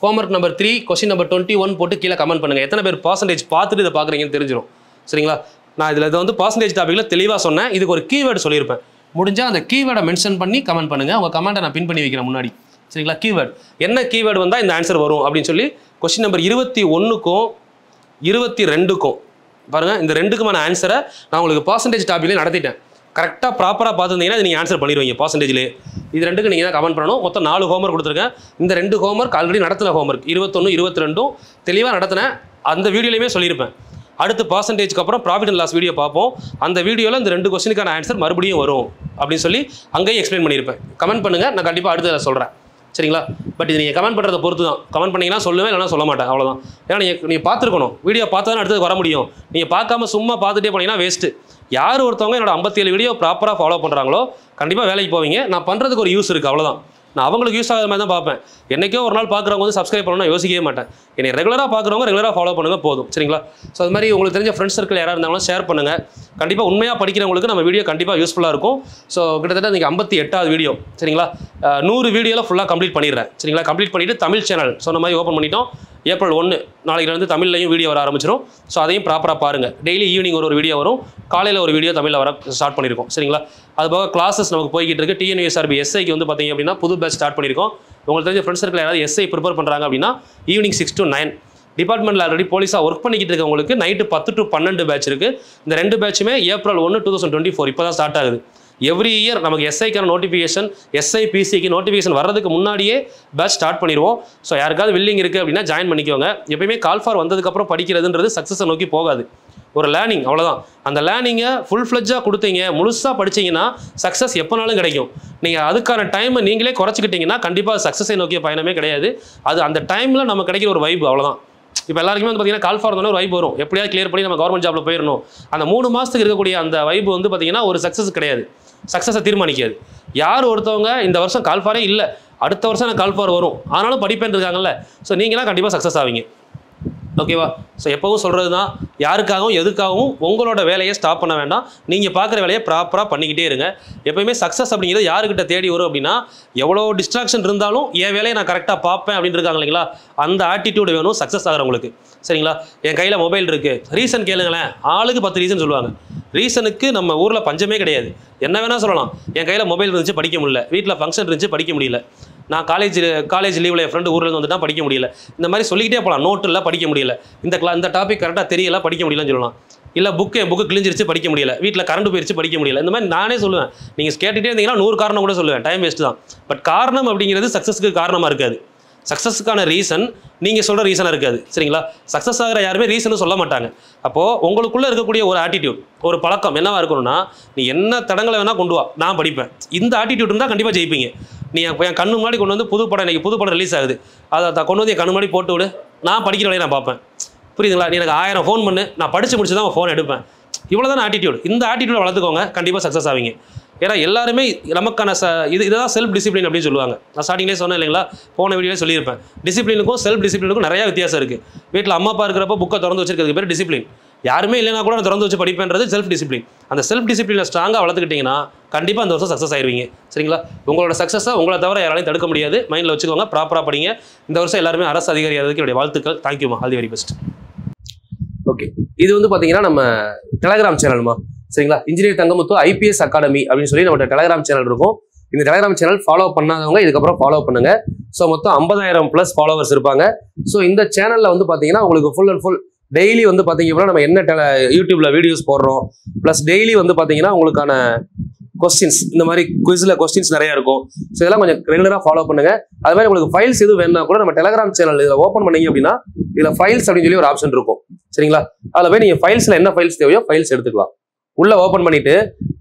[SPEAKER 2] Homework number 3 question number 21 போட்டு கீழே கமெண்ட் பண்ணுங்க. எத்தனை பேர் பர்சன்டேஜ் பார்த்துட்டு இதை பார்க்குறீங்கன்னு தெரிஞ்சிடும். சரிங்களா? நான் இதில் வந்து பர்சன்டேஜ் டாப்பிக்கில் தெளிவாக சொன்னேன். இதுக்கு ஒரு கீவேர்டு சொல்லியிருப்பேன். முடிஞ்சால் அந்த கீவேர்டை மென்ஷன் பண்ணி கமெண்ட் பண்ணுங்கள். உங்கள் கமெண்ட்டை நான் பின் பண்ணி வைக்கிறேன் முன்னாடி. சரிங்களா? கீவேர்டு என்ன கீவேர்டு வந்தால் இந்த ஆன்சர் வரும் அப்படின்னு சொல்லி கொஸ்டின் நம்பர் 21க்கும் 22க்கும் பாருங்கள், இந்த ரெண்டுக்குமான ஆன்சரை நான் உங்களுக்கு பர்சன்டேஜ் டாப்பிக்லேயே நடத்திட்டேன். கரெக்டாக ப்ராப்பராக பார்த்துருந்தீங்கன்னா இது நீங்கள் ஆன்சர் பண்ணிடுவீங்க பர்சன்டேஜ்லேயே. இது ரெண்டுக்கு நீங்கள் தான் கமெண்ட் பண்ணணும். மொத்தம் 4 ஹோம்ஒர்க் கொடுத்துருக்கேன். இந்த 2 ஹோம்ஒர்க் ஆல்ரெடி நடத்தின ஹோம்ஒர்க் 21, 22 தெளிவாக நடத்தினேன். அந்த வீடியோலையுமே சொல்லியிருப்பேன். அடுத்து பர்சன்டேஜ்க்கு அப்புறம் ப்ராஃபிட் அண்ட் லாஸ் வீடியோ பார்ப்போம். அந்த வீடியோவில் இந்த 2 கொஸ்டினுக்கான ஆன்சர் மறுபடியும் வரும் அப்படின்னு சொல்லி அங்கேயும் எக்ஸ்பிளைன் பண்ணியிருப்பேன். கமெண்ட் பண்ணுங்கள், நான் கண்டிப்பாக அடுத்து சொல்கிறேன். சரிங்களா? பட் இது நீங்கள் கமெண்ட் பண்ணுறதை பொறுத்து தான். கமெண்ட் பண்ணிங்கன்னா சொல்லுவேன், இல்லைனா சொல்ல மாட்டேன். அவ்வளோதான். ஏன்னா நீங்கள் பார்த்துருக்கணும். வீடியோ பார்த்தா தான் அடுத்தது வர முடியும். நீங்கள் பார்க்காம சும்மா பார்த்துட்டே போனீங்கன்னா வேஸ்ட்டு. யார் ஒருத்தவங்க என்னோட 57 வீடியோ ப்ராப்பராக ஃபாலோ பண்ணுறாங்களோ கண்டிப்பாக வேலைக்கு போவீங்க. நான் பண்ணுறதுக்கு ஒரு யூஸ் இருக்குது, அவ்வளோதான். நான் அவங்களுக்கு யூஸ் ஆகிற மாதிரி தான் பார்ப்பேன். என்றைக்கோ ஒரு நாள் பார்க்குறவங்க வந்து சப்ஸ்கிரைப் பண்ணணும்னு யோசிக்கவே மாட்டேன். என்னை ரெகுலராக பார்க்குறவங்க ரெகுலராக ஃபாலோ பண்ணுங்கள் போதும். சரிங்களா? ஸோ அது மாதிரி உங்களுக்கு தெரிஞ்ச ஃப்ரெண்ட்ஸ் சர்க்கிள் யாராக இருந்தாலும் ஷேர் பண்ணுங்கள். கண்டிப்பாக உண்மையாக படிக்கிறவங்களுக்கு நம்ம வீடியோ கண்டிப்பாக யூஸ்ஃபுல்லாக இருக்கும். ஸோ கிட்டத்தட்ட நீங்கள் 58வது வீடியோ. சரிங்களா? 100 வீடியோவில் ஃபுல்லாக கம்ப்ளீட் பண்ணிடுறேன். சரிங்களா? கம்ப்ளீட் பண்ணிவிட்டு தமிழ் சேனல் சொன்ன மாதிரி ஓப்பன் பண்ணிட்டோம். ஏப்ரல் 1 நாளைக்கு தமிழ்லையும் வீடியோ வர ஆரம்பிச்சிடும். ஸோ அதையும் ப்ராப்பராக பாருங்கள். டெய்லி ஈவினிங் ஒரு வீடியோ வரும், காலையில் ஒரு வீடியோ தமிழில் வர ஸ்டார்ட் பண்ணியிருக்கோம். சரிங்களா? அது போக கிளாஸஸ் நமக்கு போய்கிட்டு இருக்குது. டிஎன்யூஎஸ்ஆர்பி எஸ்ஐக்கு வந்து பார்த்தீங்க அப்படின்னா புது பேட்ச் ஸ்டார்ட் பண்ணியிருக்கோம். உங்களுக்கு தெரிஞ்ச ஃப்ரெண்ட்ஸ் சர்க்கிள் யாராவது எஸ்ஐ ப்ரிப்பேர் பண்ணுறாங்க அப்படின்னா ஈவினிங் 6 to 9 டிபார்ட்மெண்ட்டில் ஆல்ரெடி போலீஸாக ஒர்க் பண்ணிக்கிட்டு இருக்கவங்களுக்கு நைட்டு 10 to 12 பேட்ச் இருக்குது. இந்த 2 பேட்சுமே ஏப்ரல் 1, 2024 இப்போ தான் ஸ்டார்ட் ஆகுது. எவ்ரி இயர் நமக்கு எஸ்ஐக்கான நோட்டிஃபிகேஷன், எஸ்ஐ பிசிக்கு நோட்டிஃபிகேஷன் வர்றதுக்கு முன்னாடியே பேட்ச் ஸ்டார்ட் பண்ணிடுவோம். ஸோ யாருக்காவது வில்லிங் இருக்குது அப்படின்னா ஜாயின் பண்ணிக்கோங்க. எப்பயுமே கால் ஃபார் வந்ததுக்கப்புறம் படிக்கிறதுன்றது சக்ஸஸை நோக்கி போகாது. ஒரு லேர்னிங், அவ்வளோதான். அந்த லேர்னிங்கை ஃபுல் ஃப்ளெட்ஜாக கொடுத்தீங்க, முழுசாக படிச்சிங்கன்னா சக்ஸஸ் எப்போனாலும் கிடைக்கும். நீங்கள் அதுக்கான டைமை நீங்களே குறைச்சிக்கிட்டிங்கன்னா கண்டிப்பாக சக்ஸஸை நோக்கிய பயணமே கிடையாது. அது அந்த டைமில் நம்ம கிடைக்கிற ஒரு வைப், அவ்வளோதான். இப்போ எல்லாருக்குமே வந்து பார்த்தீங்கன்னா கால் ஃபார் வந்தோடனே ஒரு வைப் வரும். எப்படியாவது கிளியர் பண்ணி நம்ம கவர்மெண்ட் ஜாப்பில் போயிடணும். அந்த 3 மாதத்துக்கு இருக்கக்கூடிய அந்த வைப் வந்து பார்த்தீங்கன்னா ஒரு சக்ஸஸ் கிடையாது. சக்ஸஸை தீர்மானிக்காது. யார் ஒருத்தவங்க இந்த வருஷம் கால் ஃபாரே இல்லை, அடுத்த வருஷம் எனக்கு கால் ஃபார் வரும் ஆனாலும் படிப்பேன் இருக்காங்கல்ல, ஸோ நீங்களாம் கண்டிப்பாக சக்ஸஸ் ஆவீங்க. ஓகேவா? ஸோ எப்பவும் சொல்கிறது தான், யாருக்காகவும் எதுக்காகவும் உங்களோட வேலையை ஸ்டாப் பண்ண வேண்டாம். நீங்கள் பார்க்குற வேலையை ப்ராப்பராக பண்ணிக்கிட்டே இருங்க. எப்போயுமே சக்ஸஸ் அப்படிங்கிறது யாருக்கிட்ட தேடி வரும் அப்படின்னா, எவ்வளோ டிஸ்ட்ராக்ஷன் இருந்தாலும் என் வேலையை நான் கரெக்டாக பார்ப்பேன் அப்படின்னு இருக்காங்க இல்லைங்களா, அந்த ஆட்டிடியூடு வேணும் சக்ஸஸ் ஆகிறவங்களுக்கு. சரிங்களா? என் கையில் மொபைல் இருக்குது, ரீசன் கேளுங்களேன், ஆளுக்கு 10 ரீசன் சொல்லுவாங்க. ரீசனுக்கு நம்ம ஊரில் பஞ்சமே கிடையாது. என்ன வேணால் சொல்லலாம். என் கையில் மொபைல் இருந்துச்சு படிக்க முடியல, வீட்டில் ஃபங்க்ஷன் இருந்துச்சு படிக்க முடியல, நான் காலேஜ் லீவில் என் ஃப்ரெண்டு ஊரில் வந்துட்டால் படிக்க முடியல, இந்த மாதிரி சொல்லிக்கிட்டே போகலாம். நோட்டு இல்லை படிக்க முடியல, இந்த டாபிக் கரெக்டாக தெரியல படிக்க முடியலன்னு சொல்லலாம். இல்லை புக்கு கிழிஞ்சிருச்சு படிக்க முடியல, வீட்டில் கரண்ட் போயிடுச்சு படிக்க முடியல, இந்த மாதிரி நானே சொல்லுவேன். நீங்கள் கேட்டுகிட்டே இருந்தீங்கன்னா 100 காரணம் கூட சொல்லுவேன், டைம் வேஸ்ட்டு தான். பட் காரணம் அப்படிங்கிறது சக்ஸஸ்க்கு காரணமாக இருக்காது. சக்ஸஸுக்கான ரீசன் நீங்கள் சொல்கிற ரீசனாக இருக்காது. சரிங்களா? சக்ஸஸ் ஆகிற யாருமே ரீசனும் சொல்ல மாட்டாங்க. அப்போது உங்களுக்குள்ளே இருக்கக்கூடிய ஒரு ஆட்டிடியூட், ஒரு பழக்கம் என்னவாக இருக்கணும்னா, நீ என்ன தடங்களை வேணால் கொண்டு வா, நான் படிப்பேன். இந்த ஆட்டிடியூட் இருந்தால் கண்டிப்பாக ஜெயிப்பீங்க. நீ என் கண்ணு முன்னாடி கொண்டு வந்து புது படம் ரிலீஸ் ஆகுது, அதை கொண்டு வந்து என் கண்ணு முன்னாடி போட்டு விடு, நான் படிக்கிற வேலையை நான் பார்ப்பேன். புரியுதுங்களா? நீ எனக்கு 1000 ஃபோன் பண்ணு, நான் படித்து முடிச்சு தான் ஃபோன் எடுப்பேன். இவ்வளோ தான் ஆட்டிடியூட். இந்த ஆட்டிடியூட் வளர்த்துக்கோங்க, கண்டிப்பாக சக்ஸஸ் ஆவீங்க. ஏன்னா எல்லாருமே நமக்கான இதுதான் செல்ஃப் டிசிப்ளின் அப்படின்னு சொல்லுவாங்க. நான் ஸ்டார்டிங்லேயே சொன்னேன் இல்லைங்களா, போன வீடியோவில் சொல்லியிருப்பேன். டிசிப்ளினுக்கும் செல்ஃப் டிசிப்ளினுக்கும் நிறையா வித்தியாசம் இருக்குது. வீட்டில் அம்மா அப்பா இருக்கிறப்ப புக்கை திறந்து வச்சிருக்கிறது பேர் டிசிப்ளின். யாருமே இல்லைனா கூட நான் திறந்து வச்சு படிப்பேன்றது செல்ஃப் டிசிப்ளின். அந்த செல்ஃப் டிசிப்ளினை ஸ்ட்ராங்காக வளர்த்துக்கிட்டிங்கன்னா கண்டிப்பாக அந்த வருஷம் சக்ஸஸ் ஆயிடுவீங்க. சரிங்களா? உங்களோட சக்ஸஸை உங்களை தவிர யாராலையும் தடுக்க முடியாது. மைண்டில் வச்சுக்கோங்க, ப்ராப்பராக படிங்க. இந்த வருஷம் எல்லாருமே அரசு அதிகாரி ஆகிறதுக்கு என்னுடைய வாழ்த்துக்கள். தேங்க்யூமா, all the very best. Okay, இது வந்து பார்த்தீங்கன்னா நம்ம டெலகிராம் சேனல்மா. சரிங்களா? இன்ஜினியர் தங்கமுத்து IPS அகாடமி அப்படின்னு சொல்லி நம்மளோட டெலகிராம் சேனல் இருக்கும். இந்த டெலகிராம் சேனல் ஃபாலோ பண்ணாதவங்க இதுக்கப்புறம் ஃபாலோ பண்ணுங்க. ஸோ மொத்தம் 50,000+ ஃபாலோவர்ஸ் இருப்பாங்க. ஸோ இந்த சேனலில் வந்து பார்த்தீங்கன்னா உங்களுக்கு ஃபுல் அண்ட் ஃபுல் டெய்லி வந்து பார்த்தீங்க அப்படின்னா நம்ம என்ன யூடியூப்ல வீடியோஸ் போடுறோம், ப்ளஸ் டெய்லி வந்து பார்த்தீங்கன்னா உங்களுக்கான கொஸ்டின்ஸ், இந்த மாதிரி குவிஸில் கொஸ்டின்ஸ் நிறைய இருக்கும். ஸோ இதெல்லாம் கொஞ்சம் ரெகுலராக ஃபாலோ பண்ணுங்க. அது மாதிரி உங்களுக்கு ஃபைல்ஸ் எதுவும் வேணும்னா கூட நம்ம டெலகிராம் சேனல் இதில் ஓப்பன் பண்ணீங்க அப்படின்னா இதில் ஃபைல்ஸ் அப்படின்னு சொல்லி ஒரு ஆப்ஷன் இருக்கும். சரிங்களா? அதில் போய் நீங்கள் ஃபைல்ஸில் என்ன ஃபைல்ஸ் தேவையோ ஃபைல்ஸ் எடுத்துக்கலாம். உள்ள ஓப்பன் பண்ணிட்டு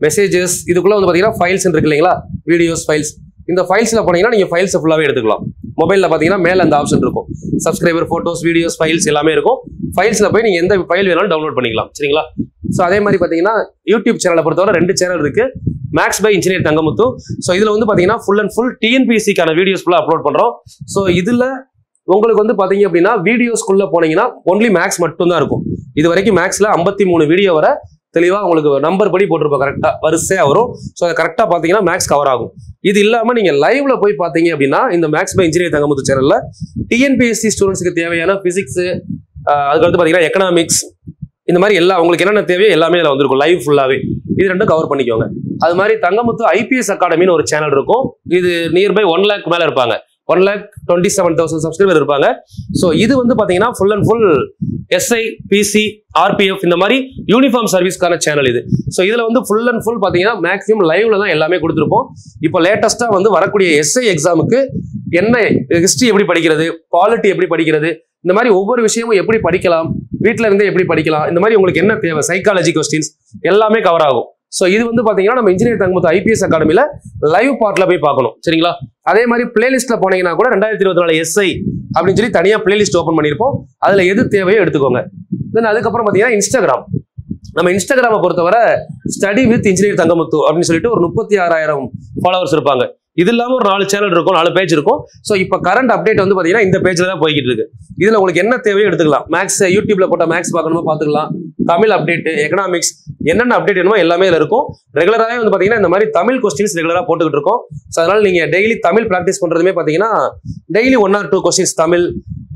[SPEAKER 2] மெசேஜஸ் இதுக்குள்ள வந்து பார்த்தீங்கன்னா ஃபைல்ஸ் இருக்கு இல்லைங்களா, வீடியோஸ் ஃபைல்ஸ். இந்த ஃபைல்ஸில் போனீங்கன்னா நீங்கள் ஃபைல்ஸை ஃபுல்லாகவே எடுத்துக்கலாம். மொபைலில் பார்த்தீங்கன்னா மேலே அந்த ஆப்ஷன் இருக்கும், சப்ஸ்கிரைபர், ஃபோட்டோஸ், வீடியோஸ், ஃபைல்ஸ் எல்லாமே இருக்கும். ஃபைல்ஸில் போய் நீங்கள் எந்த ஃபைல் வேணாலும் டவுன்லோட் பண்ணிக்கலாம். சரிங்களா? ஸோ அதே மாதிரி பார்த்தீங்கன்னா யூடியூப் சேனலை பொறுத்தவரை 2 சேனல் இருக்குது, maths by engineer Thangamuthu. So இதில் வந்து பார்த்தீங்கன்னா ஃபுல் அண்ட் ஃபுல் TNPSCக்கான வீடியோஸ் ஃபுல்லாக அப்லோட் பண்ணுறோம். ஸோ இதில் உங்களுக்கு வந்து பார்த்தீங்க அப்படின்னா வீடியோஸ்குள்ளே போனீங்கன்னா ஒன்லி மேக்ஸ் மட்டும் தான் இருக்கும். இது வரைக்கும் மேக்ஸில் 53 வீடியோ வர தெளிவா உங்களுக்கு நம்பர் படி போட்டிருப்போம், கரெக்டா வரிசையா வரும். ஸோ அதை கரெக்டா பாத்தீங்கன்னா மேக்ஸ் கவர் ஆகும். இது இல்லாம நீங்க லைவ்ல போய் பாத்தீங்க அப்படின்னா இந்த மேக்ஸ் பை இன்ஜினியர் தங்கமுத்து சேனல்ல டிஎன்பிஎஸ்சி ஸ்டூடெண்ட்ஸ்க்கு தேவையான பிசிக்ஸ், அதுக்கடுத்து பாத்தீங்கன்னா எக்கனாமிக்ஸ், இந்த மாதிரி எல்லாம் உங்களுக்கு என்னென்ன தேவையோ எல்லாமே அதில் வந்திருக்கும் லைவ் ஃபுல்லாவே. இது ரெண்டும் கவர் பண்ணிக்கோங்க. அது மாதிரி தங்கமுத்து ஐபிஎஸ் அகாடமின்னு ஒரு சேனல் இருக்கும். இது நியர்பை 1 lakh மேல இருப்பாங்க, 1,27,000 சப்ஸ்கிரைபர் இருப்பாங்க. ஸோ இது வந்து பாத்தீங்கன்னா full and full SI, PC, RPF இந்த மாதிரி யூனிஃபார்ம் சர்வீஸ்க்கான சேனல் இது. ஸோ இதுல வந்து ஃபுல் அண்ட் ஃபுல் பாத்தீங்கன்னா மேக்ஸிமம் லைவ்ல தான் எல்லாமே கொடுத்துருப்போம். இப்போ லேட்டஸ்டா வந்து வரக்கூடிய எஸ்ஐ எக்ஸாமுக்கு என்ன ஹிஸ்டரி எப்படி படிக்கிறது, பாலிட்டி எப்படி படிக்கிறது, இந்த மாதிரி ஒவ்வொரு விஷயமும் எப்படி படிக்கலாம், வீட்டில இருந்தே எப்படி படிக்கலாம், இந்த மாதிரி உங்களுக்கு என்ன தேவை, சைக்காலஜி கொஸ்டின்ஸ் எல்லாமே கவர் ஆகும். ஸோ இது வந்து பாத்தீங்கன்னா நம்ம இன்ஜினியர் தங்கமுத்து ஐபிஎஸ் அகாடமில லைவ் பார்ட்ல போய் பார்க்கணும், சரிங்களா? அதே மாதிரி பிளேலிஸ்ட்ல போனீங்கன்னா கூட 2024 எஸ்ஐ அப்படின்னு சொல்லி தனியா பிளேலிஸ்ட் ஓப்பன் பண்ணியிருப்போம். அதுல எது தேவையோ எடுத்துக்கோங்க. தென் அதுக்கப்புறம் பாத்தீங்கன்னா இன்ஸ்டாகிராம். நம்ம இன்ஸ்டாகிராமை பொறுத்தவரை ஸ்டடி வித் இன்ஜினியர் தங்கமுத்து அப்படின்னு சொல்லிட்டு ஒரு 36,000 ஃபாலோவர்ஸ் இருப்பாங்க. இது இல்லாம ஒரு 4 சேனல் இருக்கும், 4 பேஜ் இருக்கும். ஸோ இப்போ கரண்ட் அப்டேட் வந்து பாத்தீங்கன்னா இந்த பேஜ்ல தான் போய்கிட்டு இருக்கு. இதுல உங்களுக்கு என்ன தேவையோ எடுத்துக்கலாம். மேக்ஸ் யூடியூப்ல போட்ட மேக்ஸ் பார்க்கணுமோ பார்த்துக்கலாம், தமிழ் அப்டேட், எக்கனாமிக்ஸ், என்னென்ன அப்டேட் வேணுமோ எல்லாமே இதுல இருக்கும். ரெகுலராகவே வந்து பாத்தீங்கன்னா இந்த மாதிரி தமிழ் கொஸ்டின்ஸ் ரெகுலரா போட்டுக்கிட்டு இருக்கோம். ஸோ அதனால நீங்க டெய்லி தமிழ் ப்ராக்டிஸ் பண்றதுமே பாத்தீங்கன்னா டெய்லி 1 or 2 கொஸ்டின்ஸ் தமிழ்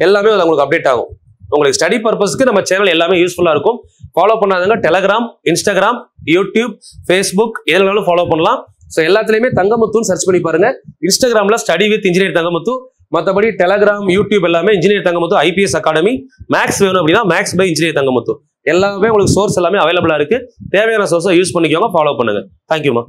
[SPEAKER 2] எல்லாமே உங்களுக்கு அப்டேட் ஆகும். உங்களுக்கு ஸ்டடி பர்பஸ்க்கு நம்ம சேனல் எல்லாமே யூஸ்ஃபுல்லா இருக்கும். ஃபாலோ பண்ணாதவங்க டெலகிராம், இன்ஸ்டாகிராம், யூடியூப், ஃபேஸ்புக் எதுனாலும் ஃபாலோ பண்ணலாம். ஸோ எல்லாத்துலயுமே தங்கமுத்துன்னு சர்ச் பண்ணி பாருங்க. இன்ஸ்டாகிராம்ல ஸ்டடி வித் இன்ஜினியர் தங்கமுத்து, மற்றபடி டெலகிராம், யூடியூப் எல்லாமே engineer Thangamuthu IPS academy. Maths வேணும் அப்படின்னா மேக்ஸ் பை இன்ஜினியர் தங்கமுத்து. எல்லாமே உங்களுக்கு சோர்ஸ் எல்லாமே அவைலபிளா இருக்கு. தேவையான சோர்ஸை யூஸ் பண்ணிக்கோங்க, ஃபாலோ பண்ணுங்க. தேங்க்யூமா.